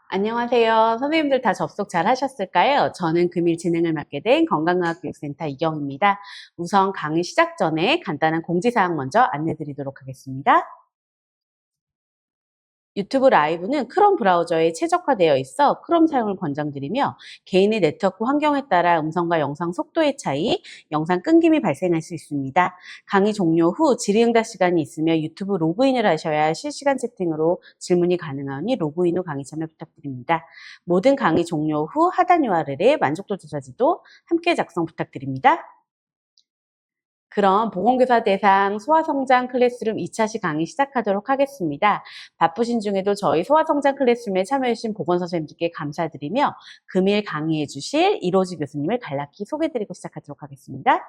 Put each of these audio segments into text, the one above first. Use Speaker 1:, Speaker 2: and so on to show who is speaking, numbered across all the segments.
Speaker 1: 안녕하세요. 선생님들 다 접속 잘 하셨을까요? 저는 금일 진행을 맡게 된 건강의학교육센터 이경입니다. 우선 강의 시작 전에 간단한 공지사항 먼저 안내드리도록 하겠습니다. 유튜브 라이브는 크롬 브라우저에 최적화되어 있어 크롬 사용을 권장드리며 개인의 네트워크 환경에 따라 음성과 영상 속도의 차이, 영상 끊김이 발생할 수 있습니다. 강의 종료 후 질의응답 시간이 있으며 유튜브 로그인을 하셔야 실시간 채팅으로 질문이 가능하니 로그인 후 강의 참여 부탁드립니다. 모든 강의 종료 후 하단 URL에 만족도 조사지도 함께 작성 부탁드립니다. 그럼 보건교사 대상 소아성장 클래스룸 2차시 강의 시작하도록 하겠습니다. 바쁘신 중에도 저희 소아성장 클래스룸에 참여해주신 보건선생님들께 감사드리며 금일 강의해 주실 이로지 교수님을 간략히 소개드리고 시작하도록 하겠습니다.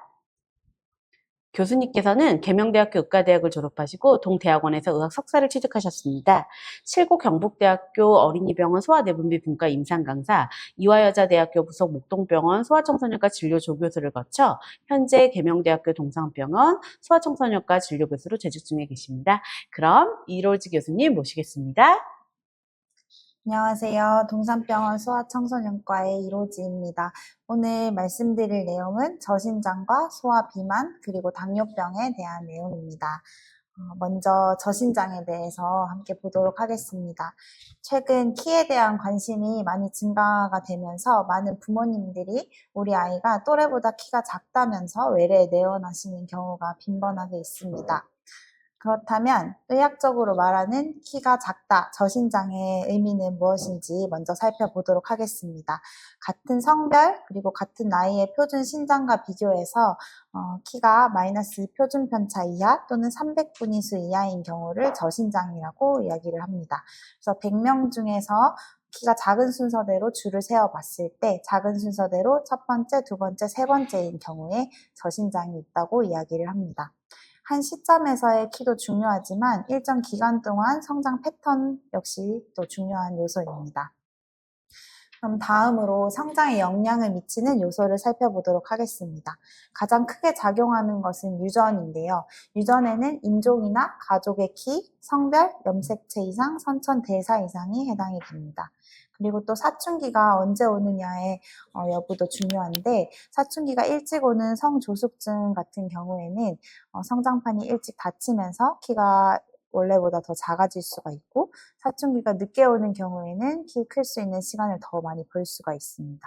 Speaker 1: 교수님께서는 계명대학교 의과대학을 졸업하시고 동대학원에서 의학 석사를 취득하셨습니다. 칠곡 경북대학교 어린이병원 소아내분비분과 임상강사, 이화여자대학교 부속 목동병원 소아청소년과 진료조교수를 거쳐 현재 계명대학교 동성병원 소아청소년과 진료교수로 재직 중에 계십니다. 그럼 이로지 교수님 모시겠습니다.
Speaker 2: 안녕하세요. 동산병원 소아청소년과의 이로지입니다. 오늘 말씀드릴 내용은 저신장과 소아비만 그리고 당뇨병에 대한 내용입니다. 먼저 저신장에 대해서 함께 보도록 하겠습니다. 최근 키에 대한 관심이 많이 증가가 되면서 많은 부모님들이 우리 아이가 또래보다 키가 작다면서 외래에 내원하시는 경우가 빈번하게 있습니다. 그렇다면 의학적으로 말하는 키가 작다, 저신장의 의미는 무엇인지 먼저 살펴보도록 하겠습니다. 같은 성별 그리고 같은 나이의 표준 신장과 비교해서 키가 마이너스 2 표준 편차 이하 또는 300분위수 이하인 경우를 저신장이라고 이야기를 합니다. 그래서 100명 중에서 키가 작은 순서대로 줄을 세어봤을 때 작은 순서대로 첫 번째, 두 번째, 세 번째인 경우에 저신장이 있다고 이야기를 합니다. 한 시점에서의 키도 중요하지만 일정 기간 동안 성장 패턴 역시 또 중요한 요소입니다. 그럼 다음으로 성장에 영향을 미치는 요소를 살펴보도록 하겠습니다. 가장 크게 작용하는 것은 유전인데요. 유전에는 인종이나 가족의 키, 성별, 염색체 이상, 선천 대사 이상이 해당이 됩니다. 그리고 또 사춘기가 언제 오느냐의 여부도 중요한데 사춘기가 일찍 오는 성조숙증 같은 경우에는 성장판이 일찍 닫히면서 키가 원래보다 더 작아질 수가 있고 사춘기가 늦게 오는 경우에는 키 클 수 있는 시간을 더 많이 벌 수가 있습니다.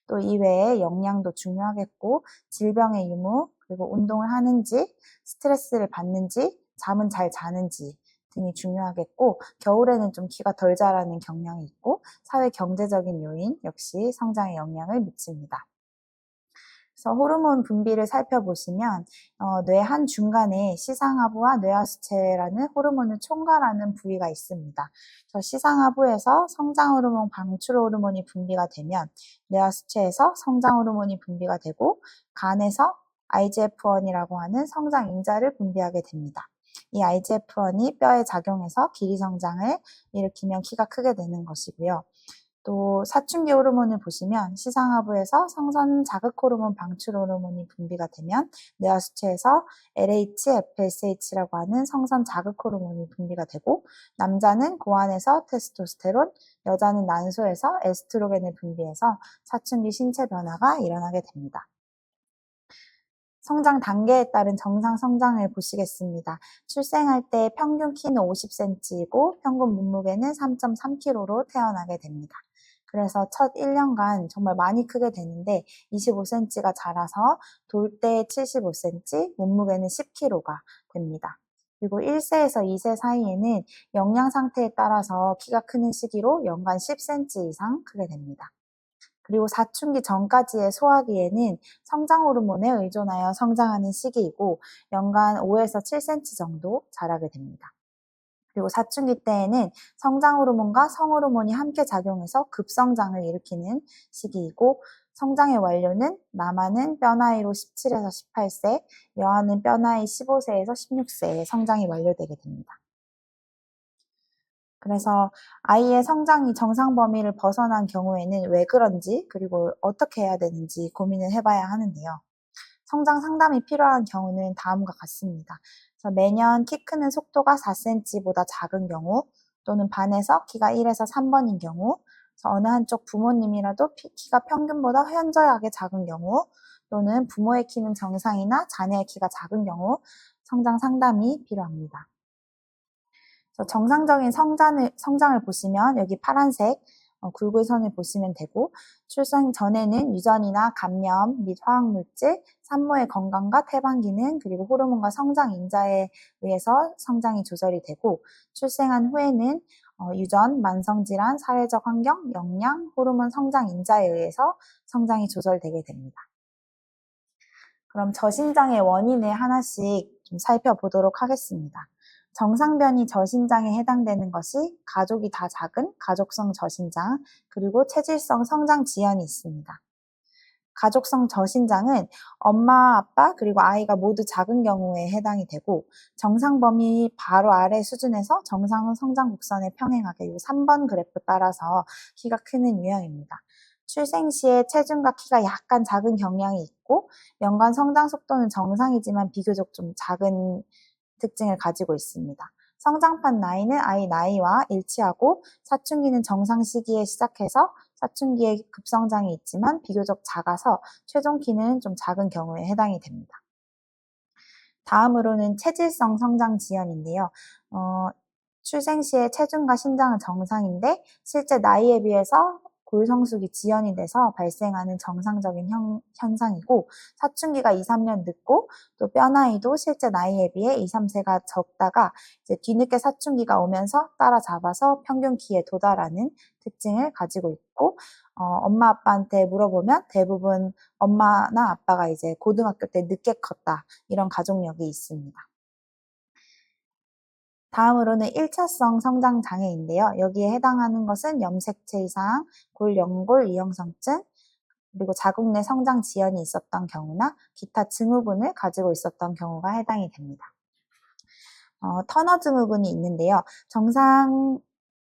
Speaker 2: 또 이외에 영양도 중요하겠고 질병의 유무, 그리고 운동을 하는지, 스트레스를 받는지, 잠은 잘 자는지 등이 중요하겠고 겨울에는 좀 키가 덜 자라는 경향이 있고 사회 경제적인 요인 역시 성장에 영향을 미칩니다. 그래서 호르몬 분비를 살펴보시면 뇌 한 중간에 시상하부와 뇌하수체라는 호르몬을 총괄하는 부위가 있습니다. 그래서 시상하부에서 성장 호르몬, 방출 호르몬이 분비가 되면 뇌하수체에서 성장 호르몬이 분비가 되고 간에서 IGF-1이라고 하는 성장 인자를 분비하게 됩니다. 이 IGF-1이 뼈에 작용해서 길이 성장을 일으키면 키가 크게 되는 것이고요. 또 사춘기 호르몬을 보시면 시상하부에서 성선 자극 호르몬, 방출 호르몬이 분비가 되면 뇌하수체에서 LH, FSH라고 하는 성선 자극 호르몬이 분비가 되고 남자는 고환에서 테스토스테론, 여자는 난소에서 에스트로겐을 분비해서 사춘기 신체 변화가 일어나게 됩니다. 성장 단계에 따른 정상 성장을 보시겠습니다. 출생할 때 평균 키는 50cm이고 평균 몸무게는 3.3kg로 태어나게 됩니다. 그래서 첫 1년간 정말 많이 크게 되는데 25cm가 자라서 돌 때 75cm, 몸무게는 10kg가 됩니다. 그리고 1세에서 2세 사이에는 영양 상태에 따라서 키가 크는 시기로 연간 10cm 이상 크게 됩니다. 그리고 사춘기 전까지의 소아기에는 성장 호르몬에 의존하여 성장하는 시기이고 연간 5에서 7cm 정도 자라게 됩니다. 그리고 사춘기 때에는 성장 호르몬과 성호르몬이 함께 작용해서 급성장을 일으키는 시기이고 성장의 완료는 남아는 뼈 나이로 17에서 18세, 여아는 뼈 나이 15세에서 16세에 성장이 완료되게 됩니다. 그래서 아이의 성장이 정상 범위를 벗어난 경우에는 왜 그런지 그리고 어떻게 해야 되는지 고민을 해봐야 하는데요. 성장 상담이 필요한 경우는 다음과 같습니다. 그래서 매년 키 크는 속도가 4cm보다 작은 경우, 또는 반에서 키가 1에서 3번인 경우, 어느 한쪽 부모님이라도 키가 평균보다 현저하게 작은 경우, 또는 부모의 키는 정상이나 자녀의 키가 작은 경우 성장 상담이 필요합니다. 정상적인 성장을 보시면 여기 파란색 굵은 선을 보시면 되고, 출생 전에는 유전이나 감염 및 화학물질, 산모의 건강과 태반 기능, 그리고 호르몬과 성장 인자에 의해서 성장이 조절이 되고, 출생한 후에는 유전, 만성질환, 사회적 환경, 영양, 호르몬 성장 인자에 의해서 성장이 조절되게 됩니다. 그럼 저신장의 원인을 하나씩 좀 살펴보도록 하겠습니다. 정상변이 저신장에 해당되는 것이 가족이 다 작은 가족성 저신장, 그리고 체질성 성장 지연이 있습니다. 가족성 저신장은 엄마, 아빠, 그리고 아이가 모두 작은 경우에 해당이 되고, 정상 범위 바로 아래 수준에서 정상 성장 곡선에 평행하게 이 3번 그래프 따라서 키가 크는 유형입니다. 출생 시에 체중과 키가 약간 작은 경향이 있고, 연간 성장 속도는 정상이지만 비교적 좀 작은 특징을 가지고 있습니다. 성장판 나이는 아이 나이와 일치하고, 사춘기는 정상 시기에 시작해서 사춘기에 급성장이 있지만 비교적 작아서 최종 키는 좀 작은 경우에 해당이 됩니다. 다음으로는 체질성 성장 지연인데요. 출생 시에 체중과 신장은 정상인데 실제 나이에 비해서 골성숙이 지연이 돼서 발생하는 정상적인 현상이고, 사춘기가 2, 3년 늦고, 또 뼈 나이도 실제 나이에 비해 2, 3세가 적다가 이제 뒤늦게 사춘기가 오면서 따라잡아서 평균 키에 도달하는 특징을 가지고 있고, 엄마 아빠한테 물어보면 대부분 엄마나 아빠가 이제 고등학교 때 늦게 컸다, 이런 가족력이 있습니다. 다음으로는 1차성 성장 장애인데요. 여기에 해당하는 것은 염색체 이상, 골연골 이형성증, 그리고 자궁 내 성장 지연이 있었던 경우나 기타 증후군을 가지고 있었던 경우가 해당이 됩니다. 터너 증후군이 있는데요.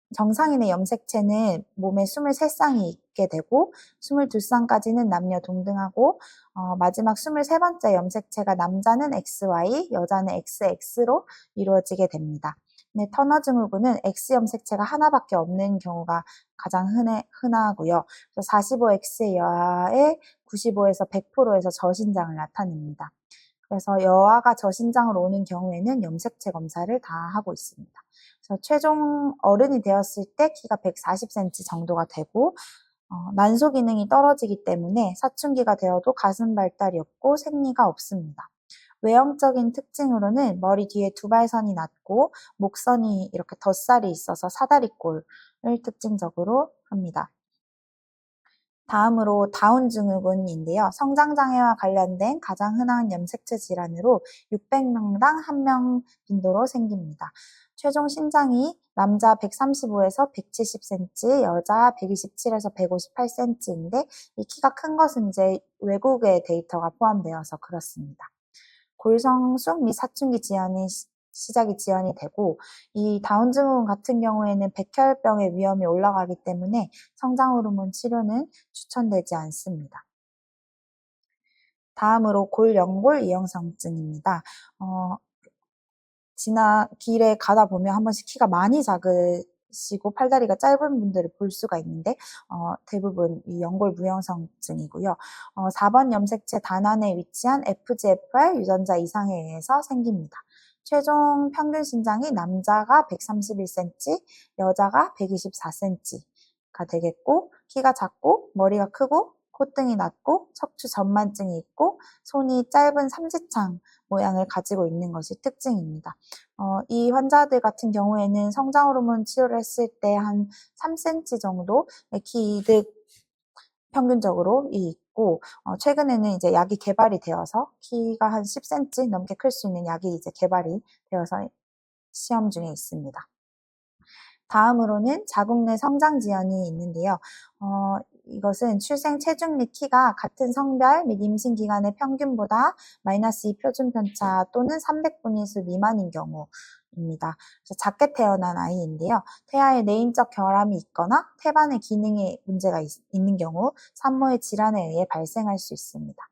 Speaker 2: 정상인의 염색체는 몸에 23쌍이 있게 되고, 22쌍까지는 남녀 동등하고, 마지막 23번째 염색체가 남자는 XY, 여자는 XX로 이루어지게 됩니다. 네, 터너 증후군은 X 염색체가 하나밖에 없는 경우가 가장 흔하고요. 45X의 여아의 95에서 100%에서 저신장을 나타냅니다. 그래서 여아가 저신장으로 오는 경우에는 염색체 검사를 다 하고 있습니다. 그래서 최종 어른이 되었을 때 키가 140cm 정도가 되고, 난소 기능이 떨어지기 때문에 사춘기가 되어도 가슴 발달이 없고 생리가 없습니다. 외형적인 특징으로는 머리 뒤에 두발선이 낮고 목선이 이렇게 덧살이 있어서 사다리꼴을 특징적으로 합니다. 다음으로 다운 증후군인데요. 성장장애와 관련된 가장 흔한 염색체 질환으로 600명당 1명 빈도로 생깁니다. 최종 신장이 남자 135에서 170cm, 여자 127에서 158cm인데 이 키가 큰 것은 이제 외국의 데이터가 포함되어서 그렇습니다. 골성숙 및 사춘기 시작이 지연이 되고, 이 다운 증후군 같은 경우에는 백혈병의 위험이 올라가기 때문에 성장 호르몬 치료는 추천되지 않습니다. 다음으로 골연골 이형성증입니다. 길에 가다 보면 한 번씩 키가 많이 작으시고 팔다리가 짧은 분들을 볼 수가 있는데 대부분 이 연골 무형성증이고요. 4번 염색체 단안에 위치한 FGFR 유전자 이상에 의해서 생깁니다. 최종 평균 신장이 남자가 131cm, 여자가 124cm가 되겠고, 키가 작고 머리가 크고 콧등이 낮고 척추 전만증이 있고 손이 짧은 삼지창 모양을 가지고 있는 것이 특징입니다. 이 환자들 같은 경우에는 성장 호르몬 치료를 했을 때 한 3cm 정도의 키 이득 평균적으로 있고, 최근에는 이제 약이 개발이 되어서 키가 한 10cm 넘게 클 수 있는 약이 이제 개발이 되어서 시험 중에 있습니다. 다음으로는 자궁 내 성장 지연이 있는데요. 이것은 출생 체중 및 키가 같은 성별 및 임신 기간의 평균보다 -2 표준 편차 또는 300분의 1 미만인 경우입니다. 그래서 작게 태어난 아이인데요. 태아에 내인적 결함이 있거나 태반의 기능에 문제가 있는 경우 산모의 질환에 의해 발생할 수 있습니다.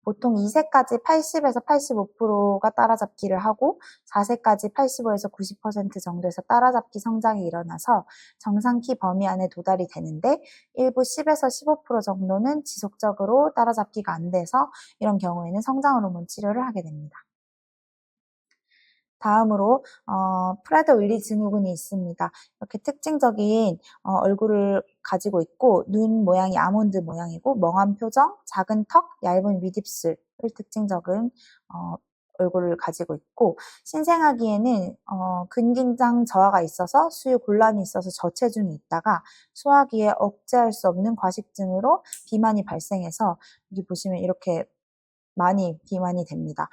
Speaker 2: 보통 2세까지 80에서 85%가 따라잡기를 하고 4세까지 85에서 90% 정도에서 따라잡기 성장이 일어나서 정상 키 범위 안에 도달이 되는데 일부 10에서 15% 정도는 지속적으로 따라잡기가 안 돼서 이런 경우에는 성장 호르몬 치료를 하게 됩니다. 다음으로 프라더 윌리 증후군이 있습니다. 이렇게 특징적인 얼굴을 가지고 있고 눈 모양이 아몬드 모양이고 멍한 표정, 작은 턱, 얇은 윗입술을 특징적인 얼굴을 가지고 있고 신생아기에는 근긴장 저하가 있어서 수유 곤란이 있어서 저체중이 있다가 소화기에 억제할 수 없는 과식증으로 비만이 발생해서 여기 보시면 이렇게 많이 비만이 됩니다.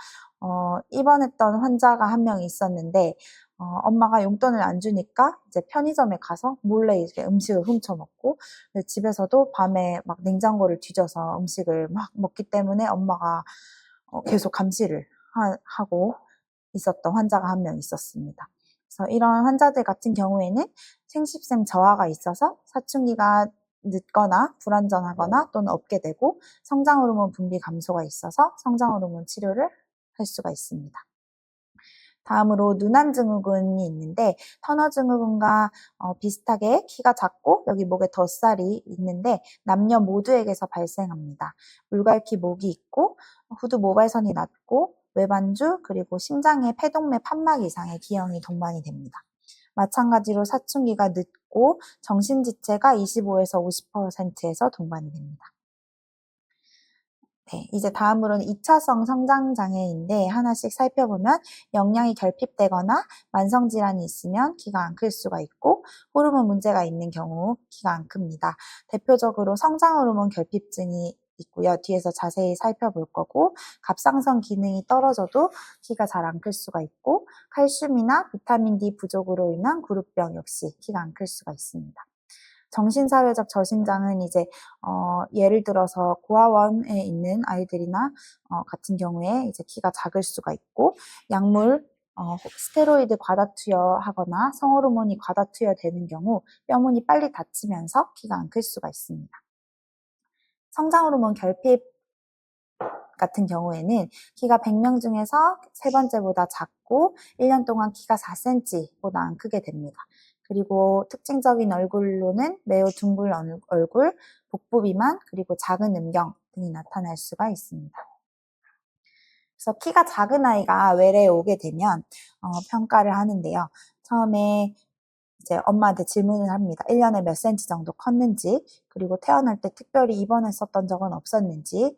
Speaker 2: 입원했던 환자가 한 명 있었는데, 엄마가 용돈을 안 주니까 이제 편의점에 가서 몰래 이렇게 음식을 훔쳐 먹고, 집에서도 밤에 막 냉장고를 뒤져서 음식을 막 먹기 때문에 엄마가 계속 감시를 하고 있었던 환자가 한 명 있었습니다. 그래서 이런 환자들 같은 경우에는 생식샘 저하가 있어서 사춘기가 늦거나 불안정하거나 또는 없게 되고 성장 호르몬 분비 감소가 있어서 성장 호르몬 치료를 할 수가 있습니다. 다음으로 눈안 증후군이 있는데 터너 증후군과 비슷하게 키가 작고 여기 목에 덧살이 있는데 남녀 모두에게서 발생합니다. 물갈퀴 목이 있고 후두 모발선이 낮고 외반주 그리고 심장의 폐동맥 판막 이상의 기형이 동반이 됩니다. 마찬가지로 사춘기가 늦고 정신지체가 25에서 50%에서 동반이 됩니다. 네, 이제 다음으로는 2차성 성장장애인데 하나씩 살펴보면 영양이 결핍되거나 만성질환이 있으면 키가 안 클 수가 있고 호르몬 문제가 있는 경우 키가 안 큽니다. 대표적으로 성장호르몬 결핍증이 있고요. 뒤에서 자세히 살펴볼 거고 갑상선 기능이 떨어져도 키가 잘 안 클 수가 있고 칼슘이나 비타민 D 부족으로 인한 구루병 역시 키가 안 클 수가 있습니다. 정신사회적 저신장은 이제 예를 들어서 고아원에 있는 아이들이나 같은 경우에 이제 키가 작을 수가 있고 약물 스테로이드 과다 투여하거나 성호르몬이 과다 투여되는 경우 뼈문이 빨리 닫히면서 키가 안 클 수가 있습니다. 성장호르몬 결핍 같은 경우에는 키가 100명 중에서 세 번째보다 작고 1년 동안 키가 4cm보다 안 크게 됩니다. 그리고 특징적인 얼굴로는 매우 둥글 얼굴, 복부 비만, 그리고 작은 음경 등이 나타날 수가 있습니다. 그래서 키가 작은 아이가 외래에 오게 되면 평가를 하는데요. 처음에 이제 엄마한테 질문을 합니다. 1년에 몇 cm 정도 컸는지, 그리고 태어날 때 특별히 입원했었던 적은 없었는지,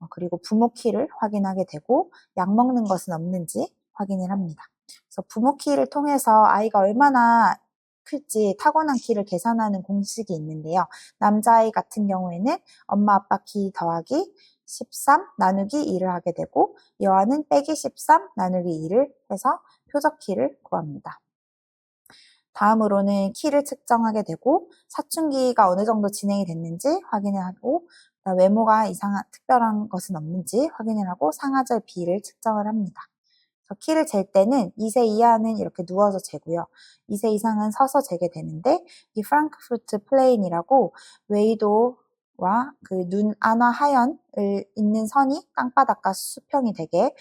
Speaker 2: 그리고 부모 키를 확인하게 되고 약 먹는 것은 없는지 확인을 합니다. 그래서 부모 키를 통해서 아이가 얼마나 클지 타고난 키를 계산하는 공식이 있는데요. 남자아이 같은 경우에는 엄마 아빠 키 더하기 13 나누기 2를 하게 되고 여아는 빼기 13 나누기 2를 해서 표적 키를 구합니다. 다음으로는 키를 측정하게 되고 사춘기가 어느 정도 진행이 됐는지 확인을 하고 외모가 특별한 것은 없는지 확인을 하고 상아절 비를 측정을 합니다. 키를 잴 때는 2세 이하는 이렇게 누워서 재고요. 2세 이상은 서서 재게 되는데 이 프랑크푸르트 플레인이라고 웨이도와 그 눈 안와 하연을 잇는 선이 땅바닥과 수평이 되게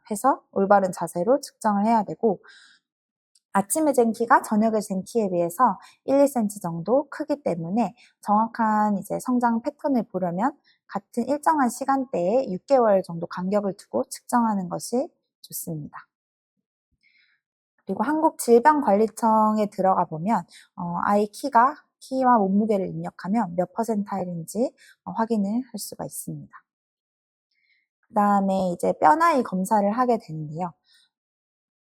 Speaker 2: 해서 올바른 자세로 측정을 해야 되고 아침에 잰 키가 저녁에 잰 키에 비해서 1, 2cm 정도 크기 때문에 정확한 이제 성장 패턴을 보려면 같은 일정한 시간대에 6개월 정도 간격을 두고 측정하는 것이 좋습니다. 그리고 한국질병관리청에 들어가 보면 아이 키와 몸무게를 입력하면 몇 퍼센타일인지 확인을 할 수가 있습니다. 그 다음에 이제 뼈나이 검사를 하게 되는데요.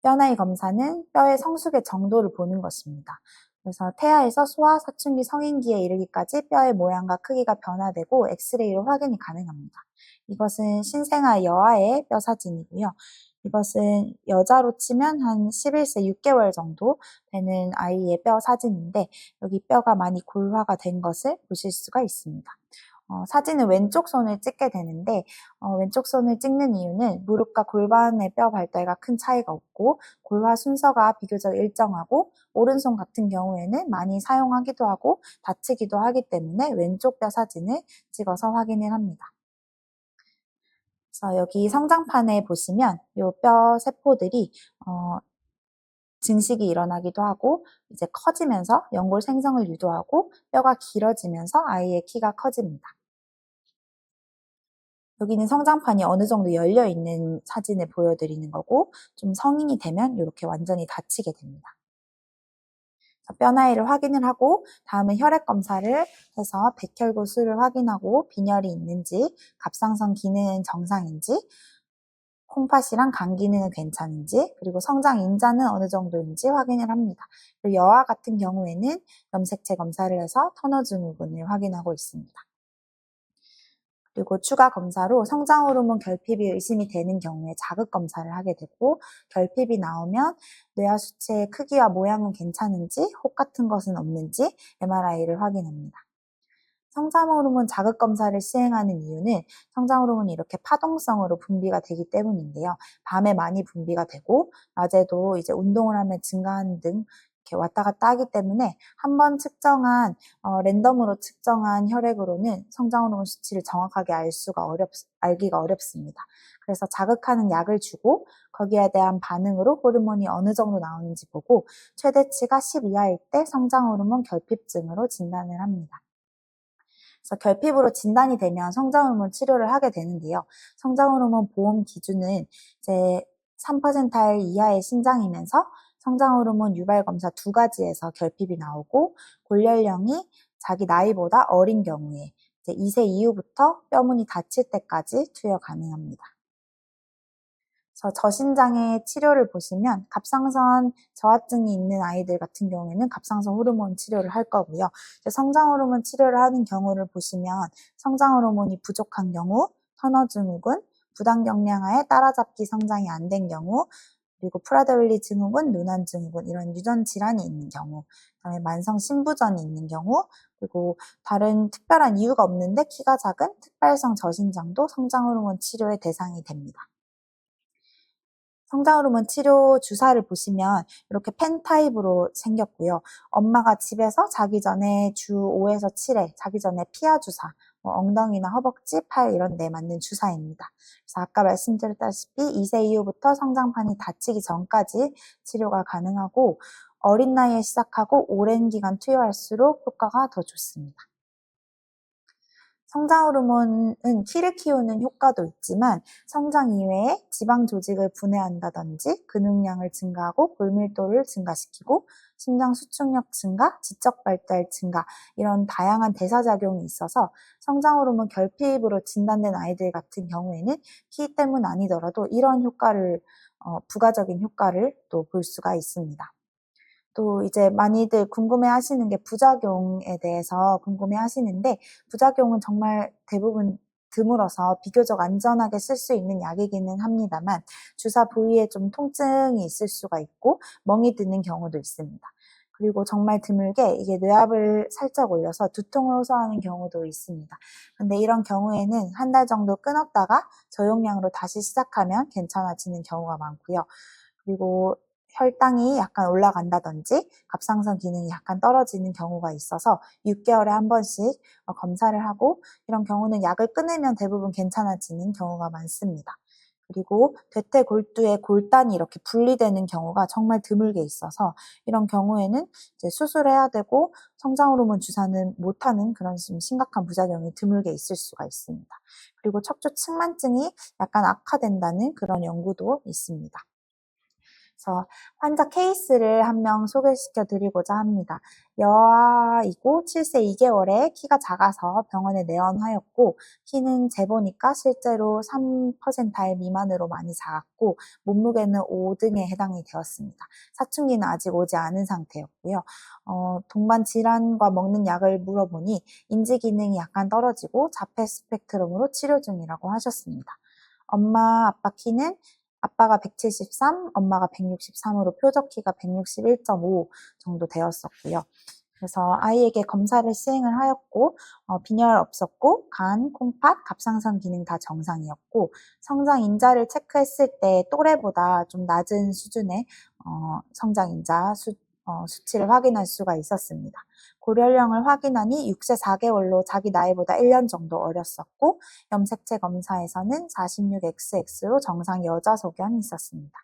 Speaker 2: 뼈나이 검사는 뼈의 성숙의 정도를 보는 것입니다. 그래서 태아에서 소아, 사춘기, 성인기에 이르기까지 뼈의 모양과 크기가 변화되고 엑스레이로 확인이 가능합니다. 이것은 신생아 여아의 뼈 사진이고요. 이것은 여자로 치면 한 11세 6개월 정도 되는 아이의 뼈 사진인데 여기 뼈가 많이 골화가 된 것을 보실 수가 있습니다. 사진은 왼쪽 손을 찍게 되는데 왼쪽 손을 찍는 이유는 무릎과 골반의 뼈 발달과 큰 차이가 없고 골화 순서가 비교적 일정하고 오른손 같은 경우에는 많이 사용하기도 하고 다치기도 하기 때문에 왼쪽 뼈 사진을 찍어서 확인을 합니다. 그래서 여기 성장판에 보시면 이 뼈 세포들이 증식이 일어나기도 하고 이제 커지면서 연골 생성을 유도하고 뼈가 길어지면서 아이의 키가 커집니다. 여기는 성장판이 어느 정도 열려 있는 사진을 보여드리는 거고 좀 성인이 되면 이렇게 완전히 닫히게 됩니다. 뼈 나이를 확인을 하고 다음은 혈액 검사를 해서 백혈구 수를 확인하고 빈혈이 있는지, 갑상선 기능은 정상인지, 콩팥이랑 간 기능은 괜찮은지, 그리고 성장 인자는 어느 정도인지 확인을 합니다. 그리고 여아 같은 경우에는 염색체 검사를 해서 터너 증후군을 확인하고 있습니다. 그리고 추가 검사로 성장 호르몬 결핍이 의심이 되는 경우에 자극 검사를 하게 되고 결핍이 나오면 뇌하 수체의 크기와 모양은 괜찮은지 혹 같은 것은 없는지 MRI를 확인합니다. 성장 호르몬 자극 검사를 시행하는 이유는 성장 호르몬이 이렇게 파동성으로 분비가 되기 때문인데요. 밤에 많이 분비가 되고 낮에도 이제 운동을 하면 증가하는 등 이렇게 왔다 갔다 하기 때문에 한번 측정한 랜덤으로 측정한 혈액으로는 성장 호르몬 수치를 정확하게 알기가 어렵습니다. 그래서 자극하는 약을 주고 거기에 대한 반응으로 호르몬이 어느 정도 나오는지 보고 최대치가 10 이하일 때 성장 호르몬 결핍증으로 진단을 합니다. 그래서 결핍으로 진단이 되면 성장호르몬 치료를 하게 되는데요. 성장호르몬 보험 기준은 이제 3%알 이하의 신장이면서 성장호르몬 유발 검사 2가지에서 결핍이 나오고 골연령이 자기 나이보다 어린 경우에 이제 2세 이후부터 뼈문이 닫힐 때까지 투여 가능합니다. 그래서 저신장의 치료를 보시면 갑상선 저하증이 있는 아이들 같은 경우에는 갑상선 호르몬 치료를 할 거고요. 성장 호르몬 치료를 하는 경우를 보시면 성장 호르몬이 부족한 경우, 터너 증후군, 부당경량하에 따라잡기 성장이 안 된 경우, 그리고 프라데윌리 증후군, 누난 증후군 이런 유전 질환이 있는 경우, 그다음에 만성 신부전이 있는 경우, 그리고 다른 특별한 이유가 없는데 키가 작은 특발성 저신장도 성장 호르몬 치료의 대상이 됩니다. 성장호르몬 치료 주사를 보시면 이렇게 펜 타입으로 생겼고요. 엄마가 집에서 자기 전에 주 5에서 7회, 자기 전에 피하 주사, 엉덩이나 허벅지, 팔 이런 데 맞는 주사입니다. 그래서 아까 말씀드렸다시피 2세 이후부터 성장판이 닫히기 전까지 치료가 가능하고 어린 나이에 시작하고 오랜 기간 투여할수록 효과가 더 좋습니다. 성장 호르몬은 키를 키우는 효과도 있지만 성장 이외에 지방 조직을 분해한다든지 근육량을 증가하고 골밀도를 증가시키고 심장 수축력 증가, 지적 발달 증가 이런 다양한 대사작용이 있어서 성장 호르몬 결핍으로 진단된 아이들 같은 경우에는 키 때문 아니더라도 이런 효과를 부가적인 효과를 또 볼 수가 있습니다. 또 이제 많이들 궁금해 하시는 게 부작용에 대해서 궁금해 하시는데 부작용은 정말 대부분 드물어서 비교적 안전하게 쓸 수 있는 약이기는 합니다만 주사 부위에 좀 통증이 있을 수가 있고 멍이 드는 경우도 있습니다. 그리고 정말 드물게 이게 뇌압을 살짝 올려서 두통을 호소하는 경우도 있습니다. 근데 이런 경우에는 한 달 정도 끊었다가 저용량으로 다시 시작하면 괜찮아지는 경우가 많고요. 그리고 혈당이 약간 올라간다든지 갑상선 기능이 약간 떨어지는 경우가 있어서 6개월에 한 번씩 검사를 하고 이런 경우는 약을 끊으면 대부분 괜찮아지는 경우가 많습니다. 그리고 대퇴골두의 골단이 이렇게 분리되는 경우가 정말 드물게 있어서 이런 경우에는 이제 수술해야 되고 성장호르몬 주사는 못하는 그런 심각한 부작용이 드물게 있을 수가 있습니다. 그리고 척추 측만증이 약간 악화된다는 그런 연구도 있습니다. 그래서 환자 케이스를 한 명 소개시켜 드리고자 합니다. 여아이고 7세 2개월에 키가 작아서 병원에 내원하였고 키는 재보니까 실제로 3%알 미만으로 많이 작았고 몸무게는 5등에 해당이 되었습니다. 사춘기는 아직 오지 않은 상태였고요. 동반 질환과 먹는 약을 물어보니 인지 기능이 약간 떨어지고 자폐 스펙트럼으로 치료 중이라고 하셨습니다. 엄마, 아빠 키는 아빠가 173, 엄마가 163으로 표적 키가 161.5 정도 되었었고요. 그래서 아이에게 검사를 시행을 하였고 빈혈 없었고 간, 콩팥, 갑상선 기능 다 정상이었고 성장 인자를 체크했을 때 또래보다 좀 낮은 수준의 성장 인자 수치를 확인할 수가 있었습니다. 고령을 확인하니 6세 4개월로 자기 나이보다 1년 정도 어렸었고 염색체 검사에서는 46XX로 정상 여자 소견이 있었습니다.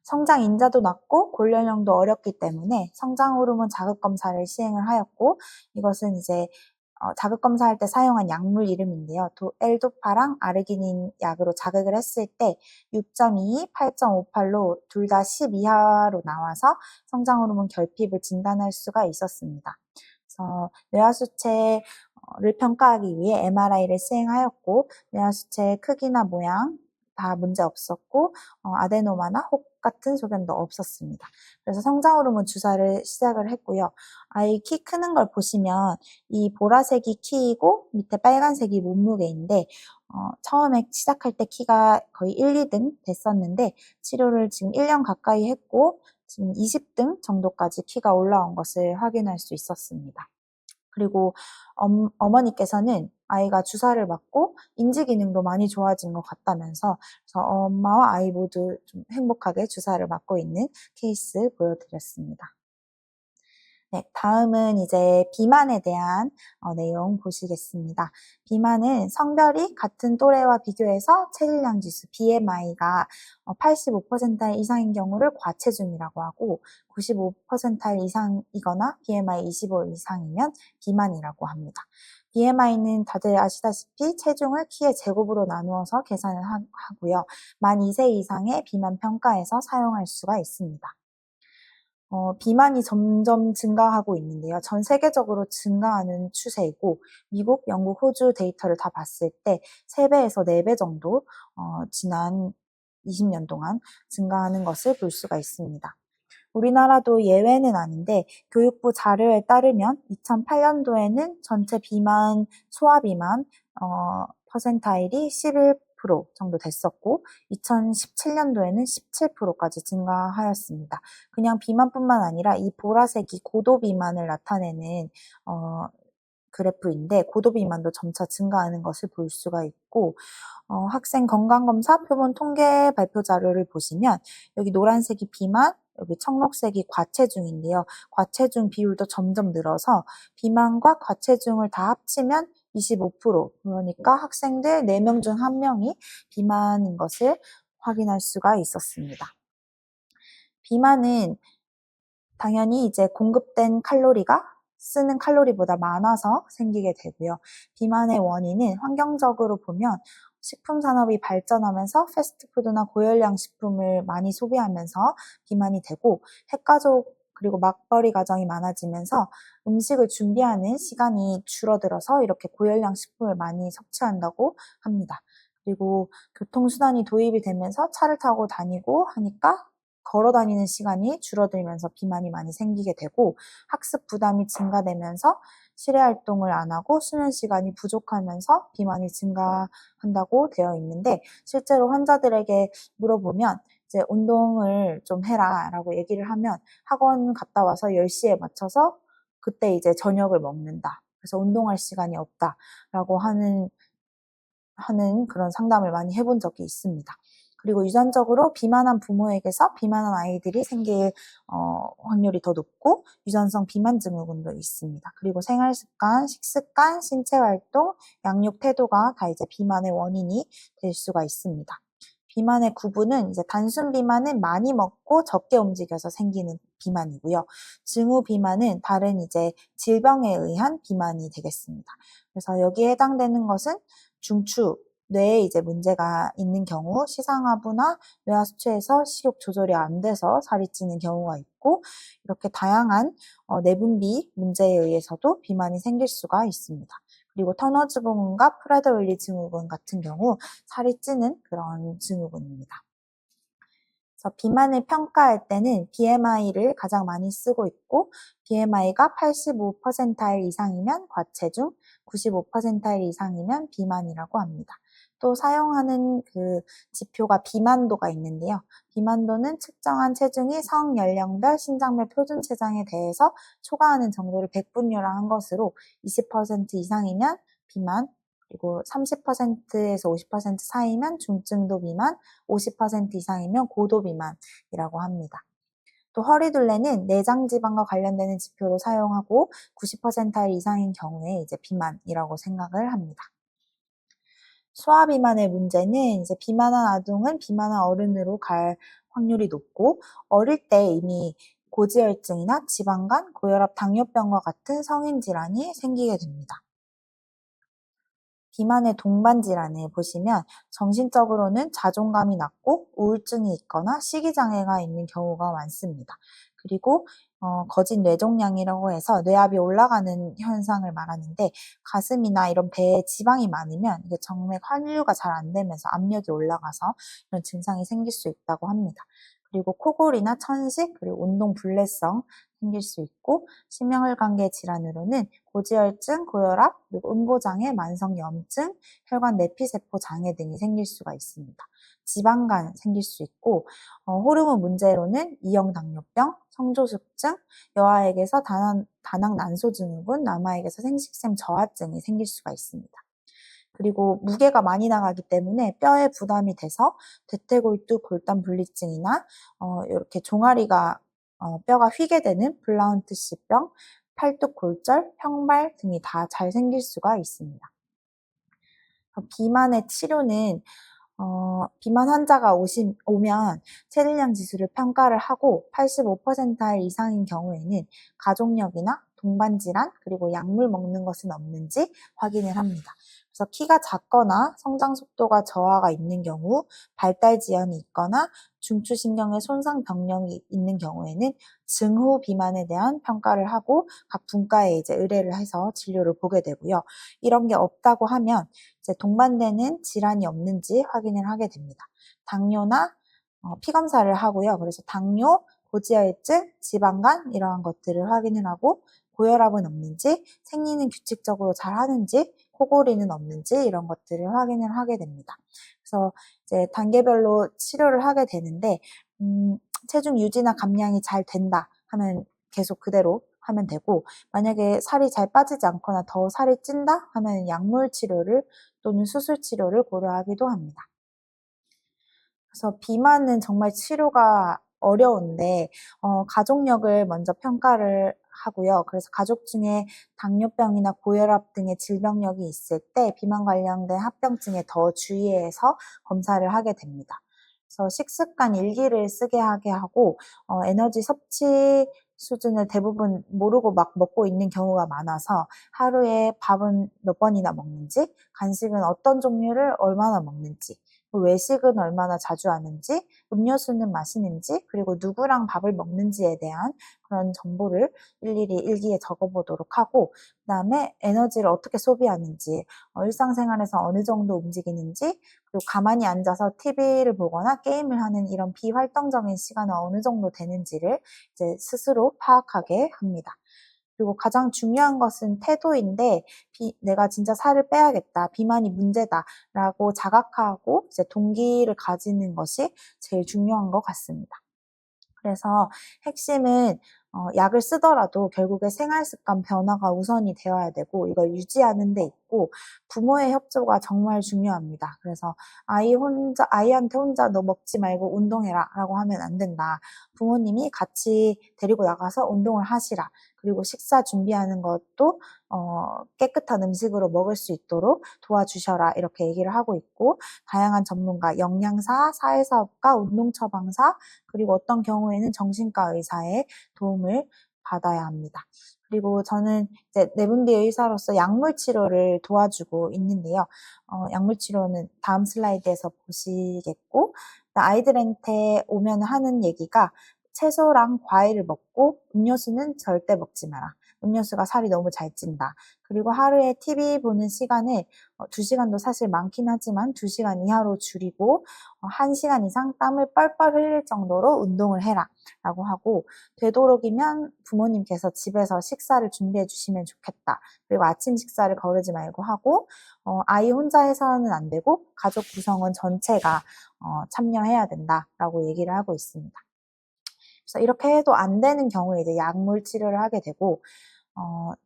Speaker 2: 성장 인자도 낮고 골연령도 어렸기 때문에 성장 호르몬 자극 검사를 시행을 하였고 이것은 이제 자극 검사할 때 사용한 약물 이름인데요. L도파랑 아르기닌 약으로 자극을 했을 때 6.22, 8.58로 둘 다 10 이하로 나와서 성장 호르몬 결핍을 진단할 수가 있었습니다. 그래서 뇌하수체를 평가하기 위해 MRI를 시행하였고 뇌하수체의 크기나 모양 다 문제 없었고 아데노마나 혹 같은 소견도 없었습니다. 그래서 성장 호르몬 주사를 시작을 했고요. 아이 키 크는 걸 보시면 이 보라색이 키이고 밑에 빨간색이 몸무게인데 처음에 시작할 때 키가 거의 1, 2등 됐었는데 치료를 지금 1년 가까이 했고 지금 20등 정도까지 키가 올라온 것을 확인할 수 있었습니다. 그리고 어머니께서는 아이가 주사를 맞고 인지 기능도 많이 좋아진 것 같다면서 그래서 엄마와 아이 모두 좀 행복하게 주사를 맞고 있는 케이스 보여드렸습니다. 네, 다음은 이제 비만에 대한 내용 보시겠습니다. 비만은 성별이 같은 또래와 비교해서 체질량 지수 BMI가 85% 이상인 경우를 과체중이라고 하고 95% 이상이거나 BMI 25 이상이면 비만이라고 합니다. BMI는 다들 아시다시피 체중을 키의 제곱으로 나누어서 계산을 하고요. 만 2세 이상의 비만 평가에서 사용할 수가 있습니다. 비만이 점점 증가하고 있는데요. 전 세계적으로 증가하는 추세이고 미국, 영국, 호주 데이터를 다 봤을 때 3배에서 4배 정도 지난 20년 동안 증가하는 것을 볼 수가 있습니다. 우리나라도 예외는 아닌데 교육부 자료에 따르면 2008년도에는 전체 비만, 소아비만 퍼센타일이 11% 정도 됐었고 2017년도에는 17%까지 증가하였습니다. 그냥 비만뿐만 아니라 이 보라색이 고도 비만을 나타내는 그래프인데 고도 비만도 점차 증가하는 것을 볼 수가 있고 학생 건강검사 표본 통계 발표 자료를 보시면 여기 노란색이 비만, 여기 청록색이 과체중인데요. 과체중 비율도 점점 늘어서 비만과 과체중을 다 합치면 25%, 그러니까 학생들 4명 중 1명이 비만인 것을 확인할 수가 있었습니다. 비만은 당연히 이제 공급된 칼로리가 쓰는 칼로리보다 많아서 생기게 되고요. 비만의 원인은 환경적으로 보면 식품 산업이 발전하면서 패스트푸드나 고열량 식품을 많이 소비하면서 비만이 되고 핵가족 그리고 맞벌이 가정이 많아지면서 음식을 준비하는 시간이 줄어들어서 이렇게 고열량 식품을 많이 섭취한다고 합니다. 그리고 교통수단이 도입이 되면서 차를 타고 다니고 하니까 걸어 다니는 시간이 줄어들면서 비만이 많이 생기게 되고 학습 부담이 증가되면서 실외 활동을 안 하고 수면 시간이 부족하면서 비만이 증가한다고 되어 있는데 실제로 환자들에게 물어보면 이제 운동을 좀 해라 라고 얘기를 하면 학원 갔다 와서 10시에 맞춰서 그때 이제 저녁을 먹는다. 그래서 운동할 시간이 없다 라고 하는 그런 상담을 많이 해본 적이 있습니다. 그리고 유전적으로 비만한 부모에게서 비만한 아이들이 생길 확률이 더 높고 유전성 비만 증후군도 있습니다. 그리고 생활습관, 식습관, 신체활동, 양육 태도가 다 이제 비만의 원인이 될 수가 있습니다. 비만의 구분은 이제 단순 비만은 많이 먹고 적게 움직여서 생기는 비만이고요. 증후 비만은 다른 이제 질병에 의한 비만이 되겠습니다. 그래서 여기에 해당되는 것은 중추, 뇌에 이제 문제가 있는 경우 시상하부나 뇌하수체에서 식욕 조절이 안 돼서 살이 찌는 경우가 있고 이렇게 다양한 내분비 문제에 의해서도 비만이 생길 수가 있습니다. 그리고 터너 증후군과 프레드윌리 증후군 같은 경우 살이 찌는 그런 증후군입니다. 그래서 비만을 평가할 때는 BMI를 가장 많이 쓰고 있고 BMI가 85% 이상이면 과체중, 95% 이상이면 비만이라고 합니다. 또 사용하는 그 지표가 비만도가 있는데요. 비만도는 측정한 체중이 성연령별 신장별 표준 체장에 대해서 초과하는 정도를 백분율화한 것으로 20% 이상이면 비만, 그리고 30%에서 50% 사이면 중증도 비만, 50% 이상이면 고도 비만이라고 합니다. 또 허리둘레는 내장 지방과 관련되는 지표로 사용하고 90% 이상인 경우에 이제 비만이라고 생각을 합니다. 소아 비만의 문제는 이제 비만한 아동은 비만한 어른으로 갈 확률이 높고 어릴 때 이미 고지혈증이나 지방간, 고혈압, 당뇨병과 같은 성인 질환이 생기게 됩니다. 비만의 동반 질환을 보시면 정신적으로는 자존감이 낮고 우울증이 있거나 식이장애가 있는 경우가 많습니다. 그리고 거짓 뇌종양이라고 해서 뇌압이 올라가는 현상을 말하는데 가슴이나 이런 배에 지방이 많으면 이게 정맥 환류가 잘 안 되면서 압력이 올라가서 이런 증상이 생길 수 있다고 합니다. 그리고 코골이나 천식, 그리고 운동 불내성 생길 수 있고 심혈관계 질환으로는 고지혈증, 고혈압, 그리고 응고장애, 만성염증, 혈관 내피세포 장애 등이 생길 수가 있습니다. 지방간 생길 수 있고 호르몬 문제로는 이형당뇨병, 성조숙증, 여아에게서 다낭난소증후군, 남아에게서 생식샘 저하증이 생길 수가 있습니다. 그리고 무게가 많이 나가기 때문에 뼈에 부담이 돼서 대퇴골두 골단 분리증이나 이렇게 종아리가 뼈가 휘게 되는 블라운트시병, 팔뚝골절, 평발 등이 다 잘 생길 수가 있습니다. 비만의 치료는 비만 환자가 오면 체질량 지수를 평가를 하고 85% 이상인 경우에는 가족력이나 동반질환 그리고 약물 먹는 것은 없는지 확인을 합니다. 그래서 키가 작거나 성장 속도가 저하가 있는 경우, 발달 지연이 있거나 중추신경의 손상 병력이 있는 경우에는 증후 비만에 대한 평가를 하고 각 분과에 이제 의뢰를 해서 진료를 보게 되고요. 이런 게 없다고 하면 이제 동반되는 질환이 없는지 확인을 하게 됩니다. 당뇨나 피 검사를 하고요. 그래서 당뇨, 고지혈증, 지방간 이러한 것들을 확인을 하고 고혈압은 없는지, 생리는 규칙적으로 잘 하는지, 코골이는 없는지 이런 것들을 확인을 하게 됩니다. 그래서 이제 단계별로 치료를 하게 되는데 체중 유지나 감량이 잘 된다 하면 계속 그대로 하면 되고 만약에 살이 잘 빠지지 않거나 더 살이 찐다 하면 약물 치료를 또는 수술 치료를 고려하기도 합니다. 그래서 비만은 정말 치료가 어려운데 가족력을 먼저 평가를 하고요. 그래서 가족 중에 당뇨병이나 고혈압 등의 질병력이 있을 때 비만 관련된 합병증에 더 주의해서 검사를 하게 됩니다. 그래서 식습관 일기를 쓰게 하게 하고 에너지 섭취 수준을 대부분 모르고 막 먹고 있는 경우가 많아서 하루에 밥은 몇 번이나 먹는지, 간식은 어떤 종류를 얼마나 먹는지, 외식은 얼마나 자주 하는지, 음료수는 마시는지, 그리고 누구랑 밥을 먹는지에 대한 그런 정보를 일일이 일기에 적어보도록 하고, 그 다음에 에너지를 어떻게 소비하는지, 일상생활에서 어느 정도 움직이는지, 그리고 가만히 앉아서 TV를 보거나 게임을 하는 이런 비활동적인 시간은 어느 정도 되는지를 이제 스스로 파악하게 합니다. 그리고 가장 중요한 것은 태도인데 내가 진짜 살을 빼야겠다, 비만이 문제다라고 자각하고 이제 동기를 가지는 것이 제일 중요한 것 같습니다. 그래서 핵심은 약을 쓰더라도 결국에 생활습관 변화가 우선이 되어야 되고 이걸 유지하는 데 있고 부모의 협조가 정말 중요합니다. 그래서 아이한테 혼자 너 먹지 말고 운동해라 라고 하면 안 된다. 부모님이 같이 데리고 나가서 운동을 하시라. 그리고 식사 준비하는 것도 깨끗한 음식으로 먹을 수 있도록 도와주셔라 이렇게 얘기를 하고 있고 다양한 전문가, 영양사, 사회사업가, 운동처방사 그리고 어떤 경우에는 정신과 의사의 도움을 받아야 합니다. 그리고 저는 이제 내분비 의사로서 약물 치료를 도와주고 있는데요. 약물 치료는 다음 슬라이드에서 보시겠고 아이들한테 오면 하는 얘기가 채소랑 과일을 먹고 음료수는 절대 먹지 마라. 음료수가 살이 너무 잘 찐다. 그리고 하루에 TV 보는 시간을 2시간도 사실 많긴 하지만 2시간 이하로 줄이고 1시간 이상 땀을 뻘뻘 흘릴 정도로 운동을 해라 라고 하고 되도록이면 부모님께서 집에서 식사를 준비해 주시면 좋겠다. 그리고 아침 식사를 거르지 말고 하고 아이 혼자 해서는 안 되고 가족 구성원 전체가 참여해야 된다라고 얘기를 하고 있습니다. 그래서 이렇게 해도 안 되는 경우에 이제 약물 치료를 하게 되고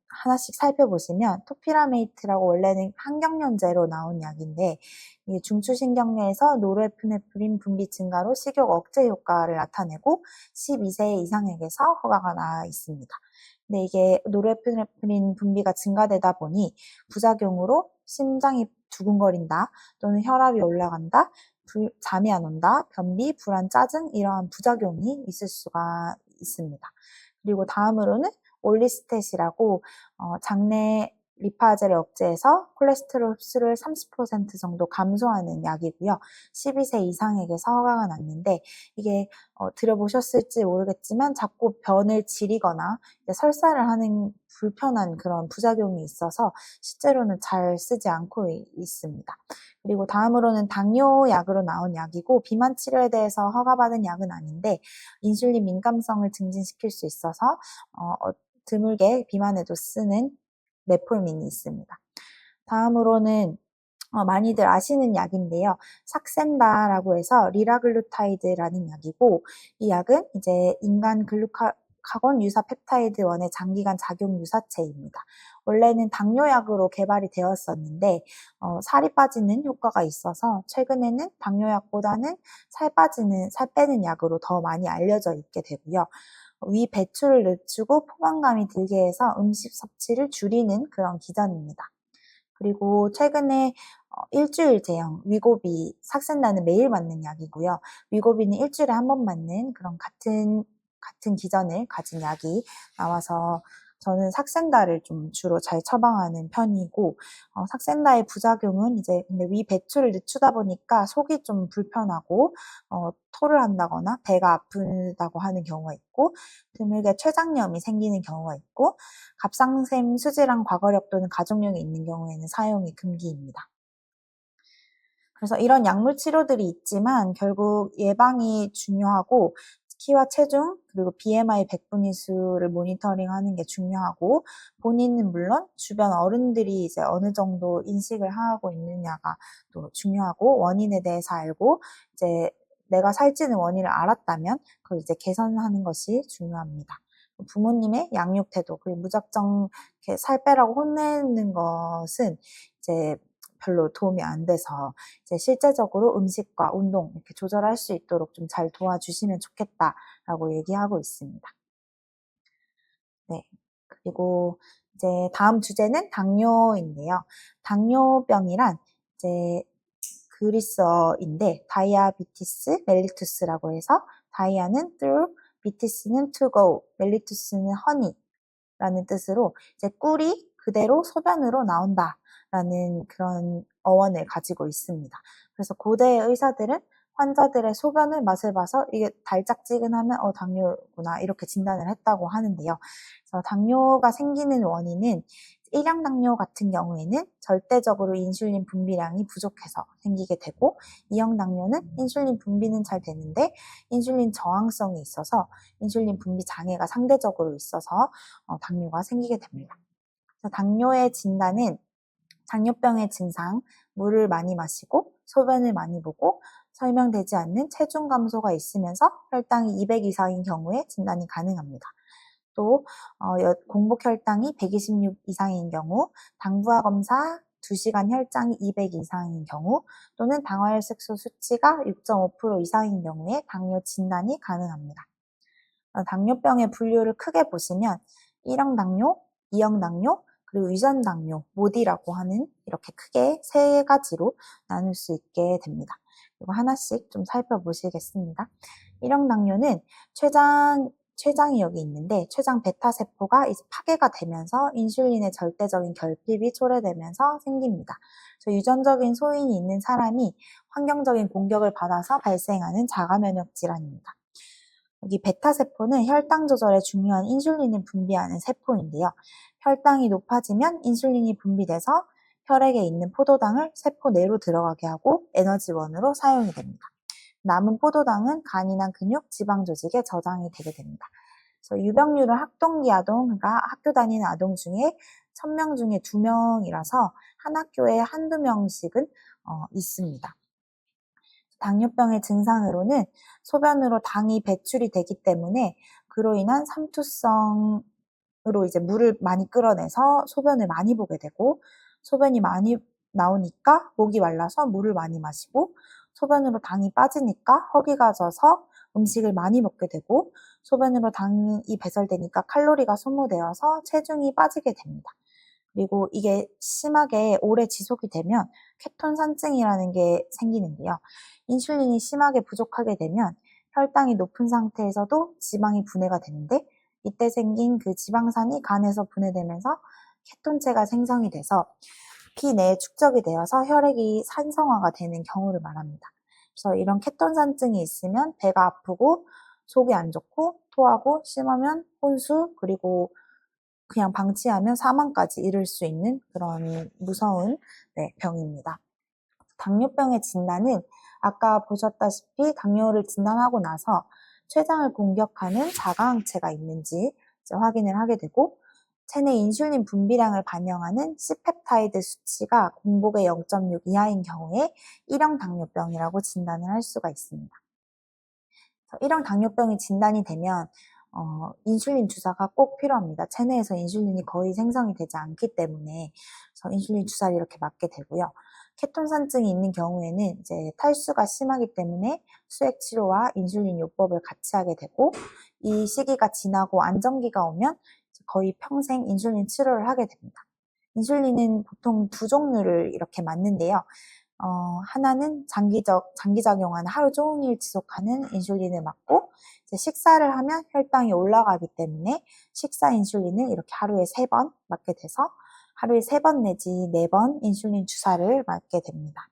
Speaker 2: 하나씩 살펴보시면 토피라메이트라고 원래는 항경련제로 나온 약인데 이게 중추신경내에서 노르에피네프린 분비 증가로 식욕 억제 효과를 나타내고 12세 이상에게서 허가가 나와 있습니다. 근데 이게 노르에피네프린 분비가 증가되다 보니 부작용으로 심장이 두근거린다 또는 혈압이 올라간다, 잠이 안 온다, 변비, 불안, 짜증 이러한 부작용이 있을 수가 있습니다. 그리고 다음으로는 올리스텟이라고 장내 리파제를 억제해서 콜레스테롤 흡수를 30% 정도 감소하는 약이고요. 12세 이상에게서 허가가 났는데 이게 들어보셨을지 모르겠지만 자꾸 변을 지리거나 설사를 하는 불편한 그런 부작용이 있어서 실제로는 잘 쓰지 않고 있습니다. 그리고 다음으로는 당뇨약으로 나온 약이고 비만 치료에 대해서 허가받은 약은 아닌데 인슐린 민감성을 증진시킬 수 있어서 드물게 비만에도 쓰는 메폴민이 있습니다. 다음으로는 많이들 아시는 약인데요. 삭센다라고 해서 리라글루타이드라는 약이고 이 약은 이제 인간 글루카곤 유사 펩타이드 원의 장기간 작용 유사체입니다. 원래는 당뇨약으로 개발이 되었었는데 살이 빠지는 효과가 있어서 최근에는 당뇨약보다는 살 빼는 약으로 더 많이 알려져 있게 되고요. 위 배출을 늦추고 포만감이 들게 해서 음식 섭취를 줄이는 그런 기전입니다. 그리고 최근에 일주일 제형 위고비 삭센다는 매일 맞는 약이고요. 위고비는 일주일에 한 번 맞는 그런 같은 기전을 가진 약이 나와서 저는 삭센다를 좀 주로 잘 처방하는 편이고 삭센다의 부작용은 이제 근데 위 배출을 늦추다 보니까 속이 좀 불편하고 토를 한다거나 배가 아프다고 하는 경우가 있고 드물게 췌장염이 생기는 경우가 있고 갑상샘 수질환 과거력 또는 가족력이 있는 경우에는 사용이 금기입니다. 그래서 이런 약물 치료들이 있지만 결국 예방이 중요하고 키와 체중 그리고 BMI 백분위수를 모니터링하는 게 중요하고 본인은 물론 주변 어른들이 이제 어느 정도 인식을 하고 있느냐가 또 중요하고 원인에 대해서 알고 이제 내가 살찌는 원인을 알았다면 그걸 이제 개선하는 것이 중요합니다. 부모님의 양육 태도 그리고 무작정 이렇게 살 빼라고 혼내는 것은 이제 별로 도움이 안 돼서 이제 실제적으로 음식과 운동 이렇게 조절할 수 있도록 좀 잘 도와주시면 좋겠다라고 얘기하고 있습니다. 네. 그리고 이제 다음 주제는 당뇨인데요. 당뇨병이란 이제 그리스어인데 다이아비티스 멜리투스라고 해서 다이아는 through, 비티스는 to go, 멜리투스는 honey라는 뜻으로 이제 꿀이 그대로 소변으로 나온다라는 그런 어원을 가지고 있습니다. 그래서 고대의 의사들은 환자들의 소변을 맛을 봐서 이게 달짝지근하면 당뇨구나 이렇게 진단을 했다고 하는데요. 그래서 당뇨가 생기는 원인은 1형 당뇨 같은 경우에는 절대적으로 인슐린 분비량이 부족해서 생기게 되고 2형 당뇨는 인슐린 분비는 잘 되는데 인슐린 저항성이 있어서 인슐린 분비 장애가 상대적으로 있어서 당뇨가 생기게 됩니다. 그래서 당뇨의 진단은 당뇨병의 증상, 물을 많이 마시고 소변을 많이 보고 설명되지 않는 체중 감소가 있으면서 혈당이 200 이상인 경우에 진단이 가능합니다. 또 공복 혈당이 126 이상인 경우, 당부화 검사 2시간 혈당이 200 이상인 경우 또는 당화혈색소 수치가 6.5% 이상인 경우에 당뇨 진단이 가능합니다. 당뇨병의 분류를 크게 보시면 1형 당뇨, 2형 당뇨, 그리고 유전 당뇨, 모디라고 하는 이렇게 크게 세 가지로 나눌 수 있게 됩니다. 그리고 하나씩 좀 살펴보시겠습니다. 1형 당뇨는 췌장이 여기 있는데 췌장 베타 세포가 이제 파괴가 되면서 인슐린의 절대적인 결핍이 초래되면서 생깁니다. 그래서 유전적인 소인이 있는 사람이 환경적인 공격을 받아서 발생하는 자가 면역 질환입니다. 여기 베타 세포는 혈당 조절에 중요한 인슐린을 분비하는 세포인데요. 혈당이 높아지면 인슐린이 분비돼서 혈액에 있는 포도당을 세포 내로 들어가게 하고 에너지원으로 사용이 됩니다. 남은 포도당은 간이나 근육, 지방 조직에 저장이 되게 됩니다. 그래서 유병률은 학동기 아동, 그러니까 학교 다니는 아동 중에 1000명 중에 2명이라서 한 학교에 한두 명씩은 있습니다. 당뇨병의 증상으로는 소변으로 당이 배출이 되기 때문에 그로 인한 삼투성 으로 이제 물을 많이 끌어내서 소변을 많이 보게 되고, 소변이 많이 나오니까 목이 말라서 물을 많이 마시고, 소변으로 당이 빠지니까 허기가 져서 음식을 많이 먹게 되고, 소변으로 당이 배설되니까 칼로리가 소모되어서 체중이 빠지게 됩니다. 그리고 이게 심하게 오래 지속이 되면 케톤산증이라는 게 생기는데요. 인슐린이 심하게 부족하게 되면 혈당이 높은 상태에서도 지방이 분해가 되는데, 이때 생긴 그 지방산이 간에서 분해되면서 케톤체가 생성이 돼서 피 내에 축적이 되어서 혈액이 산성화가 되는 경우를 말합니다. 그래서 이런 케톤산증이 있으면 배가 아프고 속이 안 좋고 토하고 심하면 혼수, 그리고 그냥 방치하면 사망까지 이를 수 있는 그런 무서운 병입니다. 당뇨병의 진단은 아까 보셨다시피 당뇨를 진단하고 나서 췌장을 공격하는 자가항체가 있는지 확인을 하게 되고, 체내 인슐린 분비량을 반영하는 C펩타이드 수치가 공복의 0.6 이하인 경우에 1형 당뇨병이라고 진단을 할 수가 있습니다. 1형 당뇨병이 진단이 되면 인슐린 주사가 꼭 필요합니다. 체내에서 인슐린이 거의 생성이 되지 않기 때문에 그래서 인슐린 주사를 이렇게 맞게 되고요. 케톤산증이 있는 경우에는 이제 탈수가 심하기 때문에 수액 치료와 인슐린 요법을 같이 하게 되고, 이 시기가 지나고 안정기가 오면 거의 평생 인슐린 치료를 하게 됩니다. 인슐린은 보통 두 종류를 이렇게 맞는데요. 하나는 장기작용하는 하루 종일 지속하는 인슐린을 맞고, 이제 식사를 하면 혈당이 올라가기 때문에 식사 인슐린을 이렇게 하루에 3번 맞게 돼서 하루에 3번 내지 4번 인슐린 주사를 맞게 됩니다.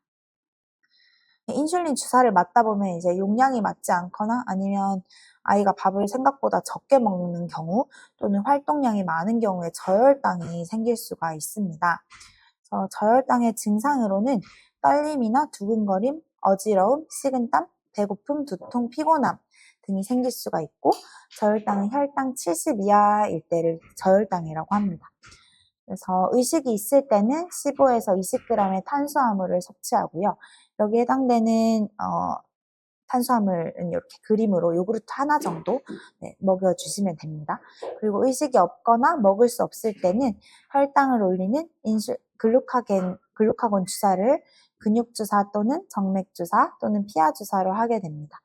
Speaker 2: 인슐린 주사를 맞다 보면 이제 용량이 맞지 않거나 아니면 아이가 밥을 생각보다 적게 먹는 경우 또는 활동량이 많은 경우에 저혈당이 생길 수가 있습니다. 그래서 저혈당의 증상으로는 떨림이나 두근거림, 어지러움, 식은땀, 배고픔, 두통, 피곤함 등이 생길 수가 있고, 저혈당은 혈당 70 이하일 때를 저혈당이라고 합니다. 그래서 의식이 있을 때는 15에서 20g의 탄수화물을 섭취하고요. 여기에 해당되는 탄수화물은 이렇게 그림으로 요구르트 하나 정도 먹여주시면 됩니다. 그리고 의식이 없거나 먹을 수 없을 때는 혈당을 올리는 글루카곤 주사를 근육주사 또는 정맥주사 또는 피하주사로 하게 됩니다.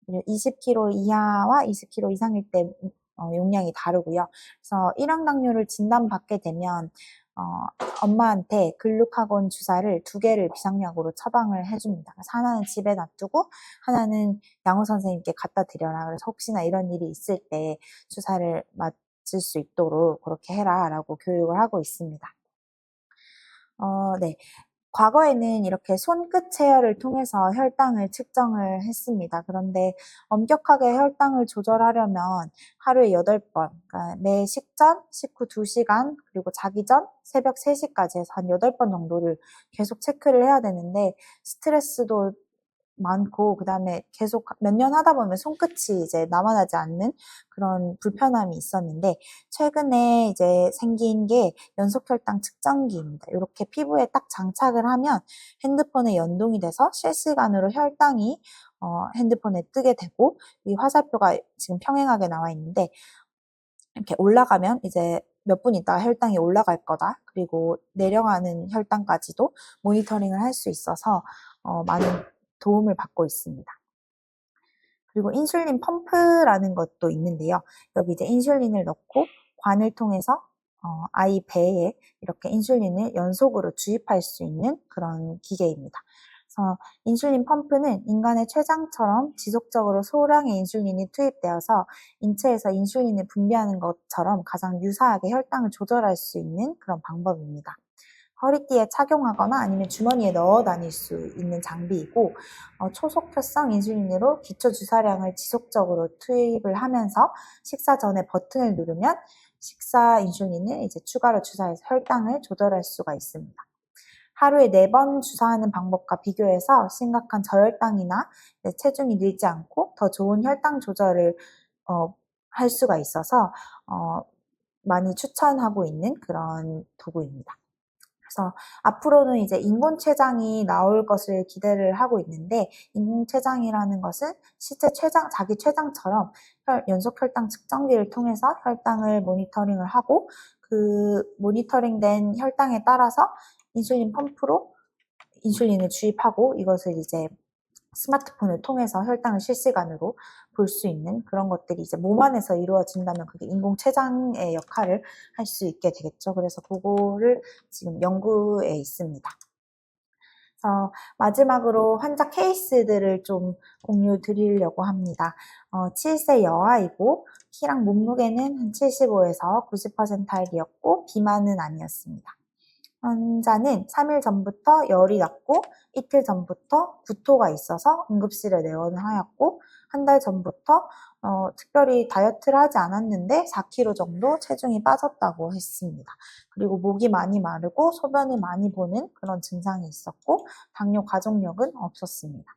Speaker 2: 20kg 이하와 20kg 이상일 때 용량이 다르고요. 그래서 1형 당뇨를 진단받게 되면 엄마한테 글루카곤 주사를 2개를 비상약으로 처방을 해줍니다. 그래서 하나는 집에 놔두고 하나는 양호 선생님께 갖다 드려라. 그래서 혹시나 이런 일이 있을 때 주사를 맞을 수 있도록 그렇게 해라 라고 교육을 하고 있습니다. 네. 과거에는 이렇게 손끝 체열을 통해서 혈당을 측정을 했습니다. 그런데 엄격하게 혈당을 조절하려면 하루에 8번, 그러니까 매 식전, 식후 2시간, 그리고 자기 전 새벽 3시까지 해서 한 8번 정도를 계속 체크를 해야 되는데, 스트레스도 많고, 그 다음에 계속 몇 년 하다 보면 손끝이 이제 남아나지 않는 그런 불편함이 있었는데, 최근에 이제 생긴 게 연속혈당 측정기입니다. 이렇게 피부에 딱 장착을 하면 핸드폰에 연동이 돼서 실시간으로 혈당이 핸드폰에 뜨게 되고, 이 화살표가 지금 평행하게 나와 있는데, 이렇게 올라가면 이제 몇 분 있다가 혈당이 올라갈 거다. 그리고 내려가는 혈당까지도 모니터링을 할 수 있어서 많은 도움을 받고 있습니다. 그리고 인슐린 펌프라는 것도 있는데요. 여기 이제 인슐린을 넣고 관을 통해서 아이 배에 이렇게 인슐린을 연속으로 주입할 수 있는 그런 기계입니다. 그래서 인슐린 펌프는 인간의 췌장처럼 지속적으로 소량의 인슐린이 투입되어서 인체에서 인슐린을 분비하는 것처럼 가장 유사하게 혈당을 조절할 수 있는 그런 방법입니다. 허리띠에 착용하거나 아니면 주머니에 넣어 다닐 수 있는 장비이고, 초속효성 인슐린으로 기초 주사량을 지속적으로 투입을 하면서 식사 전에 버튼을 누르면 식사 인슐린을 이제 추가로 주사해서 혈당을 조절할 수가 있습니다. 하루에 4번 주사하는 방법과 비교해서 심각한 저혈당이나 체중이 늘지 않고 더 좋은 혈당 조절을 할 수가 있어서 많이 추천하고 있는 그런 도구입니다. 그래서 앞으로는 이제 인공췌장이 나올 것을 기대를 하고 있는데, 인공췌장이라는 것은 실제 췌장, 자기 췌장처럼 연속 혈당 측정기를 통해서 혈당을 모니터링을 하고, 그 모니터링된 혈당에 따라서 인슐린 펌프로 인슐린을 주입하고, 이것을 이제 스마트폰을 통해서 혈당을 실시간으로 볼 수 있는 그런 것들이 이제 몸 안에서 이루어진다면 그게 인공췌장의 역할을 할 수 있게 되겠죠. 그래서 그거를 지금 연구에 있습니다. 그래서 마지막으로 환자 케이스들을 좀 공유 드리려고 합니다. 7세 여아이고 키랑 몸무게는 한 75에서 90%이었고 비만은 아니었습니다. 환자는 3일 전부터 열이 났고 이틀 전부터 구토가 있어서 응급실에 내원을 하였고 한 달 전부터 특별히 다이어트를 하지 않았는데 4kg 정도 체중이 빠졌다고 했습니다. 그리고 목이 많이 마르고 소변을 많이 보는 그런 증상이 있었고 당뇨 가족력은 없었습니다.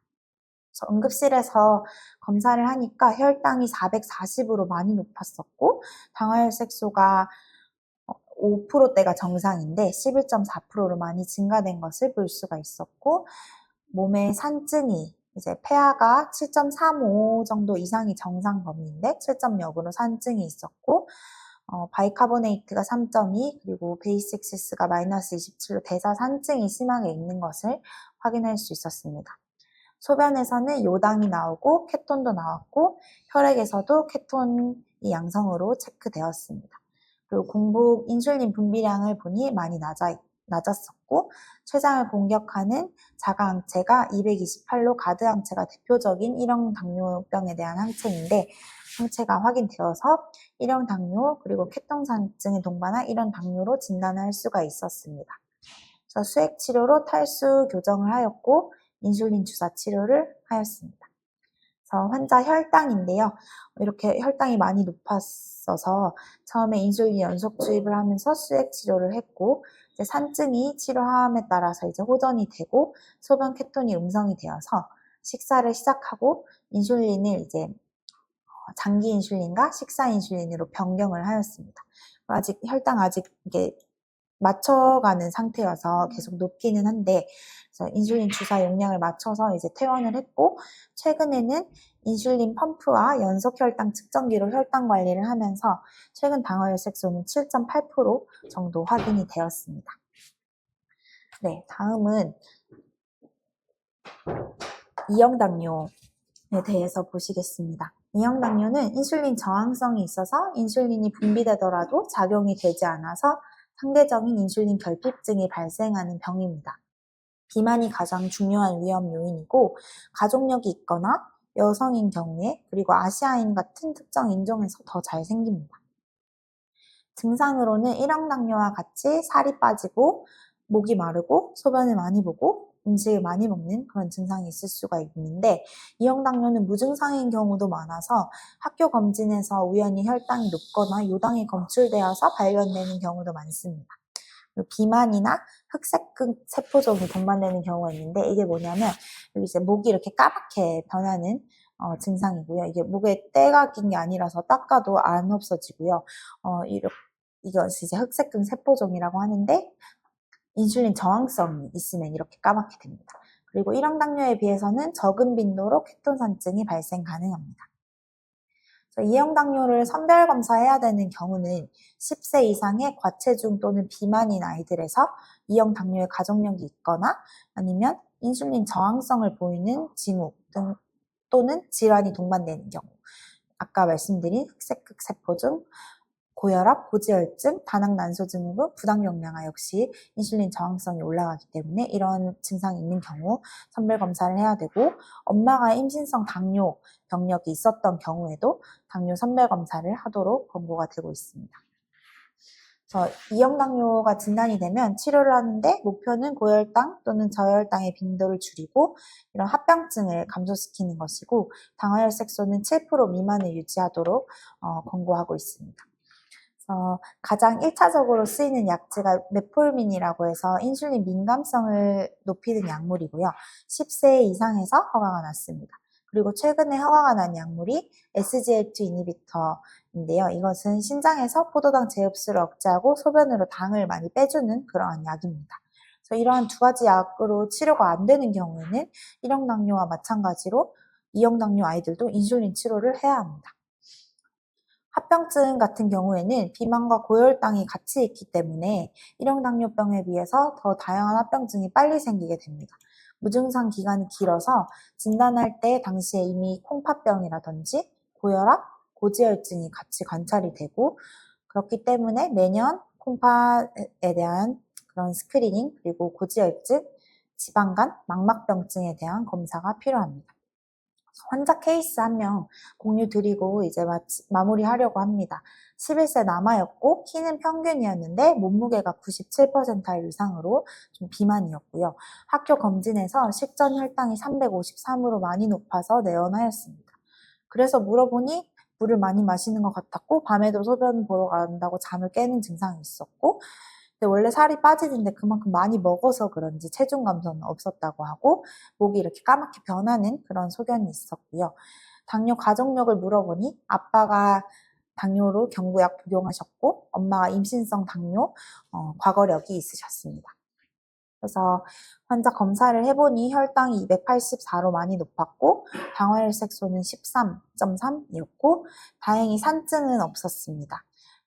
Speaker 2: 그래서 응급실에서 검사를 하니까 혈당이 440으로 많이 높았었고 당화혈색소가 5%대가 정상인데 11.4%로 많이 증가된 것을 볼 수가 있었고 몸에 산증이 이제 폐하가 7.35 정도 이상이 정상 범위인데 7.0으로 산증이 있었고 바이카보네이트가 3.2 그리고 베이식시스가 마이너스 27로 대사 산증이 심하게 있는 것을 확인할 수 있었습니다. 소변에서는 요당이 나오고 케톤도 나왔고 혈액에서도 케톤이 양성으로 체크되었습니다. 그리고 공복 인슐린 분비량을 보니 많이 낮았었고 췌장을 공격하는 자가항체가 228로 가드항체가 대표적인 1형 당뇨병에 대한 항체인데 항체가 확인되어서 1형 당뇨 그리고 케톤산증에 동반한 1형 당뇨로 진단을 할 수가 있었습니다. 그래서 수액 치료로 탈수 교정을 하였고 인슐린 주사 치료를 하였습니다. 그래서 환자 혈당인데요. 이렇게 혈당이 많이 높았어서 처음에 인슐린 연속 주입을 하면서 수액 치료를 했고 이제 산증이 치료함에 따라서 이제 호전이 되고 소변 케톤이 음성이 되어서 식사를 시작하고 인슐린을 이제 장기 인슐린과 식사 인슐린으로 변경을 하였습니다. 아직 혈당 이게 맞춰가는 상태여서 계속 높기는 한데 그래서 인슐린 주사 용량을 맞춰서 이제 퇴원을 했고 최근에는 인슐린 펌프와 연속 혈당 측정기로 혈당 관리를 하면서 최근 당화혈색소는 7.8% 정도 확인이 되었습니다. 네, 다음은 2형 당뇨에 대해서 보시겠습니다. 2형 당뇨는 인슐린 저항성이 있어서 인슐린이 분비되더라도 작용이 되지 않아서 상대적인 인슐린 결핍증이 발생하는 병입니다. 비만이 가장 중요한 위험 요인이고 가족력이 있거나 여성인 경우에 그리고 아시아인 같은 특정 인종에서 더 잘 생깁니다. 증상으로는 1형 당뇨와 같이 살이 빠지고 목이 마르고 소변을 많이 보고 음식을 많이 먹는 그런 증상이 있을 수가 있는데 2형 당뇨는 무증상인 경우도 많아서 학교 검진에서 우연히 혈당이 높거나 요당이 검출되어서 발견되는 경우도 많습니다. 비만이나 흑색극 세포종이 동반되는 경우가 있는데 이게 뭐냐면 여기 이제 목이 이렇게 까맣게 변하는 증상이고요. 이게 목에 때가 낀 게 아니라서 닦아도 안 없어지고요. 이것이 이제 흑색극 세포종이라고 하는데 인슐린 저항성이 있으면 이렇게 까맣게 됩니다. 그리고 1형 당뇨에 비해서는 적은 빈도로 케톤산증이 발생 가능합니다. 2형 당뇨를 선별 검사해야 되는 경우는 10세 이상의 과체중 또는 비만인 아이들에서 2형 당뇨의 가족력이 있거나 아니면 인슐린 저항성을 보이는 징후 또는 질환이 동반되는 경우 아까 말씀드린 흑색극 세포증, 고혈압, 고지혈증, 다낭난소 증후군, 부당영양화 역시 인슐린 저항성이 올라가기 때문에 이런 증상이 있는 경우 선별 검사를 해야 되고 엄마가 임신성 당뇨 병력이 있었던 경우에도 당뇨 선별 검사를 하도록 권고가 되고 있습니다. 그래서 2형 당뇨가 진단이 되면 치료를 하는데 목표는 고혈당 또는 저혈당의 빈도를 줄이고 이런 합병증을 감소시키는 것이고 당화혈색소는 7% 미만을 유지하도록 권고하고 있습니다. 가장 1차적으로 쓰이는 약제가 메폴민이라고 해서 인슐린 민감성을 높이는 약물이고요. 10세 이상에서 허가가 났습니다. 그리고 최근에 허가가 난 약물이 SGLT 이니비터인데요. 이것은 신장에서 포도당 재흡수를 억제하고 소변으로 당을 많이 빼주는 그러한 약입니다. 그래서 이러한 두 가지 약으로 치료가 안 되는 경우에는 1형 당뇨와 마찬가지로 2형 당뇨 아이들도 인슐린 치료를 해야 합니다. 합병증 같은 경우에는 비만과 고혈당이 같이 있기 때문에 1형 당뇨병에 비해서 더 다양한 합병증이 빨리 생기게 됩니다. 무증상 기간이 길어서 진단할 때 당시에 이미 콩팥병이라든지 고혈압, 고지혈증이 같이 관찰이 되고 그렇기 때문에 매년 콩팥에 대한 그런 스크리닝 그리고 고지혈증, 지방간, 망막병증에 대한 검사가 필요합니다. 환자 케이스 한 명 공유 드리고 이제 마무리하려고 합니다. 11세 남아였고 키는 평균이었는데 몸무게가 97% 이상으로 좀 비만이었고요. 학교 검진에서 식전 혈당이 353으로 많이 높아서 내원하였습니다. 그래서 물어보니 물을 많이 마시는 것 같았고 밤에도 소변 보러 간다고 잠을 깨는 증상이 있었고 근데 원래 살이 빠지는데 그만큼 많이 먹어서 그런지 체중 감소는 없었다고 하고 목이 이렇게 까맣게 변하는 그런 소견이 있었고요. 당뇨 가족력을 물어보니 아빠가 당뇨로 경구약 복용하셨고 엄마가 임신성 당뇨 과거력이 있으셨습니다. 그래서 환자 검사를 해보니 혈당이 284로 많이 높았고 당화혈색소는 13.3이었고 다행히 산증은 없었습니다.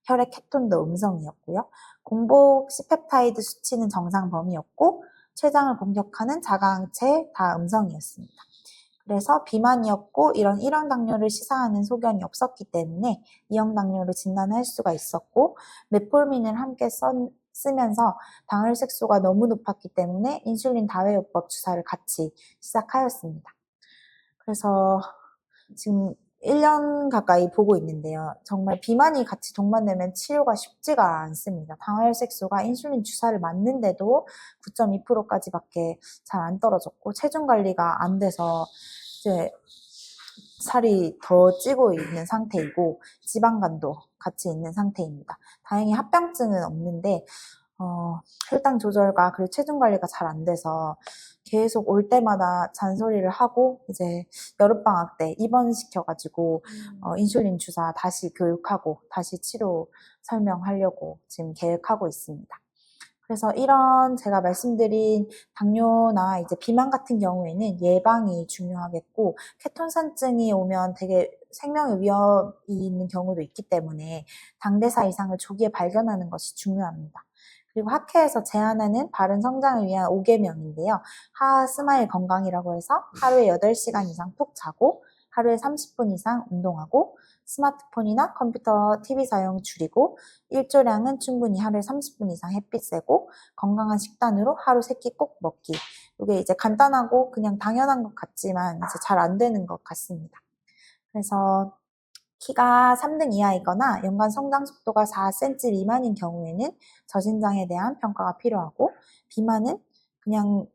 Speaker 2: 혈액 케톤도 음성이었고요. 공복 C펩타이드 수치는 정상 범위였고 췌장을 공격하는 자가항체 다 음성이었습니다. 그래서 비만이었고 이런 1형 당뇨를 시사하는 소견이 없었기 때문에 2형 당뇨를 진단할 수가 있었고 메폴민을 함께 쓰면서 당혈색소가 너무 높았기 때문에 인슐린 다회요법 주사를 같이 시작하였습니다. 그래서 지금 1년 가까이 보고 있는데요. 정말 비만이 같이 동반되면 치료가 쉽지가 않습니다. 당혈색소가 인슐린 주사를 맞는데도 9.2%까지밖에 잘 안 떨어졌고 체중 관리가 안 돼서 이제 살이 더 찌고 있는 상태이고 지방간도 같이 있는 상태입니다. 다행히 합병증은 없는데 혈당 조절과 그리고 체중 관리가 잘 안 돼서 계속 올 때마다 잔소리를 하고 이제 여름방학 때 입원시켜가지고 인슐린 주사 다시 교육하고 다시 치료 설명하려고 지금 계획하고 있습니다. 그래서 이런 제가 말씀드린 당뇨나 이제 비만 같은 경우에는 예방이 중요하겠고 케톤산증이 오면 되게 생명의 위험이 있는 경우도 있기 때문에 당대사 이상을 조기에 발견하는 것이 중요합니다. 그리고 학회에서 제안하는 바른 성장을 위한 5계명인데요. 하하 스마일 건강이라고 해서 하루에 8시간 이상 푹 자고 하루에 30분 이상 운동하고 스마트폰이나 컴퓨터, TV 사용 줄이고 일조량은 충분히 하루에 30분 이상 햇빛 쐬고 건강한 식단으로 하루 3끼 꼭 먹기. 이게 이제 간단하고 그냥 당연한 것 같지만 이제 잘 안 되는 것 같습니다. 그래서 키가 3등 이하이거나 연간 성장 속도가 4cm 미만인 경우에는 저신장에 대한 평가가 필요하고 비만은 그냥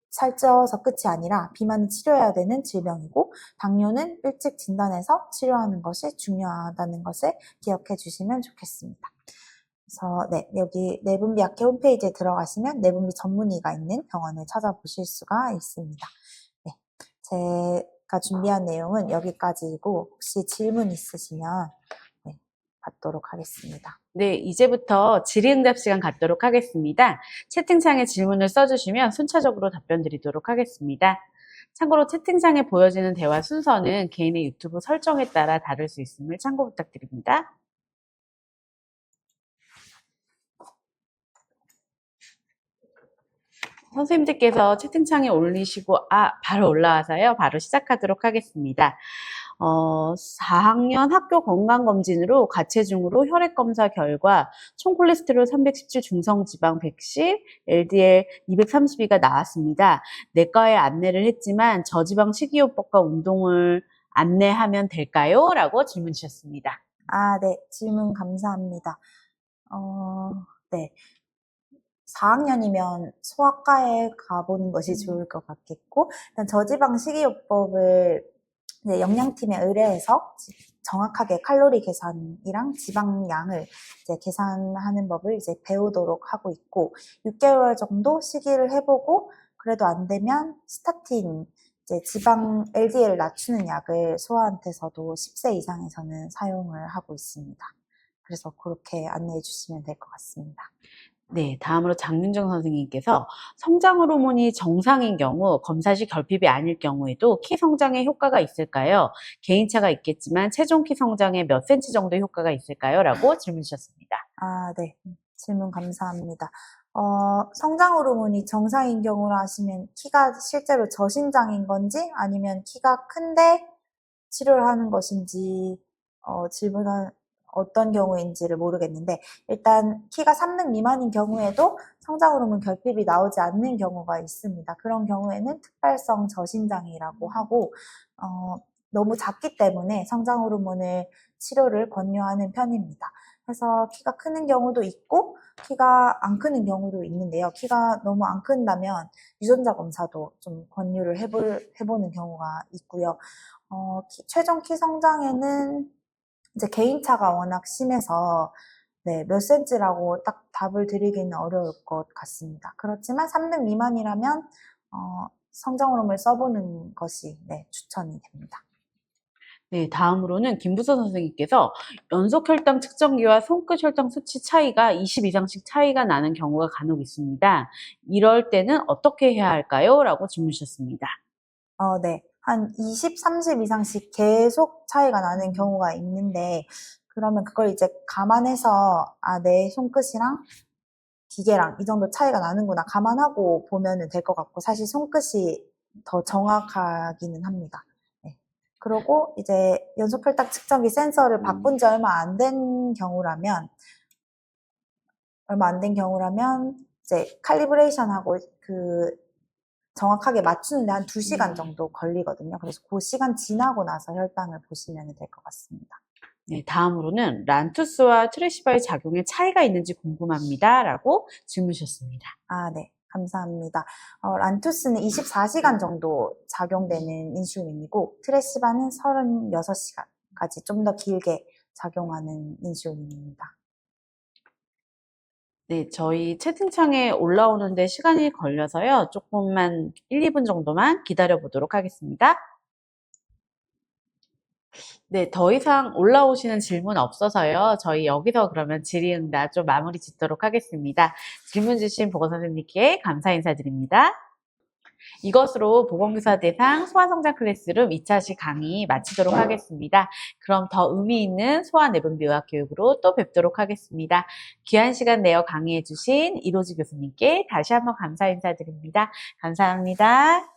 Speaker 2: 살쪄서 끝이 아니라 비만은 치료해야 되는 질병이고 당뇨는 일찍 진단해서 치료하는 것이 중요하다는 것을 기억해 주시면 좋겠습니다. 그래서 네, 여기 내분비학회 홈페이지에 들어가시면 내분비 전문의가 있는 병원을 찾아보실 수가 있습니다. 네, 제가 준비한 내용은 여기까지이고 혹시 질문 있으시면 네, 받도록 하겠습니다.
Speaker 1: 네, 이제부터 질의응답 시간 갖도록 하겠습니다. 채팅창에 질문을 써주시면 순차적으로 답변 드리도록 하겠습니다. 참고로 채팅창에 보여지는 대화 순서는 개인의 유튜브 설정에 따라 다를 수 있음을 참고 부탁드립니다. 선생님들께서 채팅창에 올리시고 바로 올라와서요. 바로 시작하도록 하겠습니다. 4학년 학교 건강검진으로 가체중으로 혈액검사 결과 총 콜레스테롤 317, 중성지방 110, LDL 232가 나왔습니다. 내과에 안내를 했지만 저지방 식이요법과 운동을 안내하면 될까요? 라고 질문 주셨습니다.
Speaker 2: 네. 질문 감사합니다. 네. 4학년이면 소아과에 가보는 것이 좋을 것 같겠고, 일단 저지방 식이요법을 이제 영양팀에 의뢰해서 정확하게 칼로리 계산이랑 지방량을 이제 계산하는 법을 이제 배우도록 하고 있고, 6개월 정도 시기를 해보고, 그래도 안 되면 스타틴, 이제 지방 LDL 낮추는 약을 소아한테서도 10세 이상에서는 사용을 하고 있습니다. 그래서 그렇게 안내해 주시면 될 것 같습니다.
Speaker 1: 네, 다음으로 장윤정 선생님께서 성장 호르몬이 정상인 경우, 검사 시 결핍이 아닐 경우에도 키 성장에 효과가 있을까요? 개인차가 있겠지만 체중 키 성장에 몇 cm 정도 효과가 있을까요? 라고 질문 주셨습니다.
Speaker 2: 네. 질문 감사합니다. 성장 호르몬이 정상인 경우로 하시면 키가 실제로 저신장인 건지 아니면 키가 큰데 치료를 하는 것인지 질문은 어떤 경우인지를 모르겠는데 일단 키가 3등 미만인 경우에도 성장 호르몬 결핍이 나오지 않는 경우가 있습니다. 그런 경우에는 특발성 저신장이라고 하고 너무 작기 때문에 성장 호르몬을 치료를 권유하는 편입니다. 그래서 키가 크는 경우도 있고 키가 안 크는 경우도 있는데요. 키가 너무 안 큰다면 유전자 검사도 좀 권유를 해보는 경우가 있고요. 최종 키 성장에는 이제 개인차가 워낙 심해서 네, 몇 cm라고 딱 답을 드리기는 어려울 것 같습니다. 그렇지만 3등 미만이라면 성장 호르몬을 써보는 것이 네, 추천이 됩니다.
Speaker 1: 네, 다음으로는 김부서 선생님께서 연속 혈당 측정기와 손끝 혈당 수치 차이가 20 이상씩 차이가 나는 경우가 간혹 있습니다. 이럴 때는 어떻게 해야 할까요? 라고 질문 주셨습니다.
Speaker 2: 네. 한 20, 30 이상씩 계속 차이가 나는 경우가 있는데, 그러면 그걸 이제 감안해서, 내 손끝이랑 기계랑 이 정도 차이가 나는구나 감안하고 보면 될 것 같고, 사실 손끝이 더 정확하기는 합니다. 네. 그리고 이제 연속혈당 측정기 센서를 바꾼 지 얼마 안 된 경우라면, 이제 칼리브레이션하고 정확하게 맞추는데 한 2시간 정도 걸리거든요. 그래서 그 시간 지나고 나서 혈당을 보시면 될 것 같습니다.
Speaker 1: 네, 다음으로는 란투스와 트레시바의 작용에 차이가 있는지 궁금합니다. 라고 질문 주셨습니다.
Speaker 2: 네. 감사합니다. 란투스는 24시간 정도 작용되는 인슐린이고 트레시바는 36시간까지 좀 더 길게 작용하는 인슐린입니다.
Speaker 1: 네, 저희 채팅창에 올라오는데 시간이 걸려서요. 조금만 1, 2분 정도만 기다려 보도록 하겠습니다. 네, 더 이상 올라오시는 질문 없어서요. 저희 여기서 그러면 질의응답 좀 마무리 짓도록 하겠습니다. 질문 주신 보건선생님께 감사 인사드립니다. 이것으로 보건교사 대상 소아성장 클래스룸 2차시 강의 마치도록 하겠습니다. 그럼 더 의미 있는 소아내분비의학 교육으로 또 뵙도록 하겠습니다. 귀한 시간 내어 강의해주신 이로지 교수님께 다시 한번 감사 인사드립니다. 감사합니다.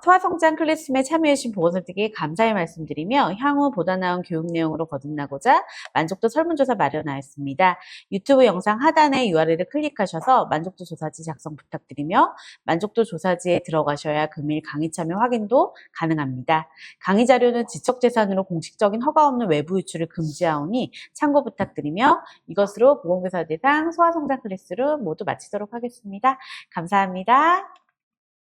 Speaker 1: 소아성장 클래스룸에 참여해주신 보건선생님께 감사의 말씀드리며 향후 보다 나은 교육 내용으로 거듭나고자 만족도 설문조사 마련하였습니다. 유튜브 영상 하단의 URL을 클릭하셔서 만족도 조사지 작성 부탁드리며 만족도 조사지에 들어가셔야 금일 강의 참여 확인도 가능합니다. 강의 자료는 지적재산으로 공식적인 허가 없는 외부 유출을 금지하오니 참고 부탁드리며 이것으로 보건교사 대상 소아성장 클래스룸 모두 마치도록 하겠습니다. 감사합니다.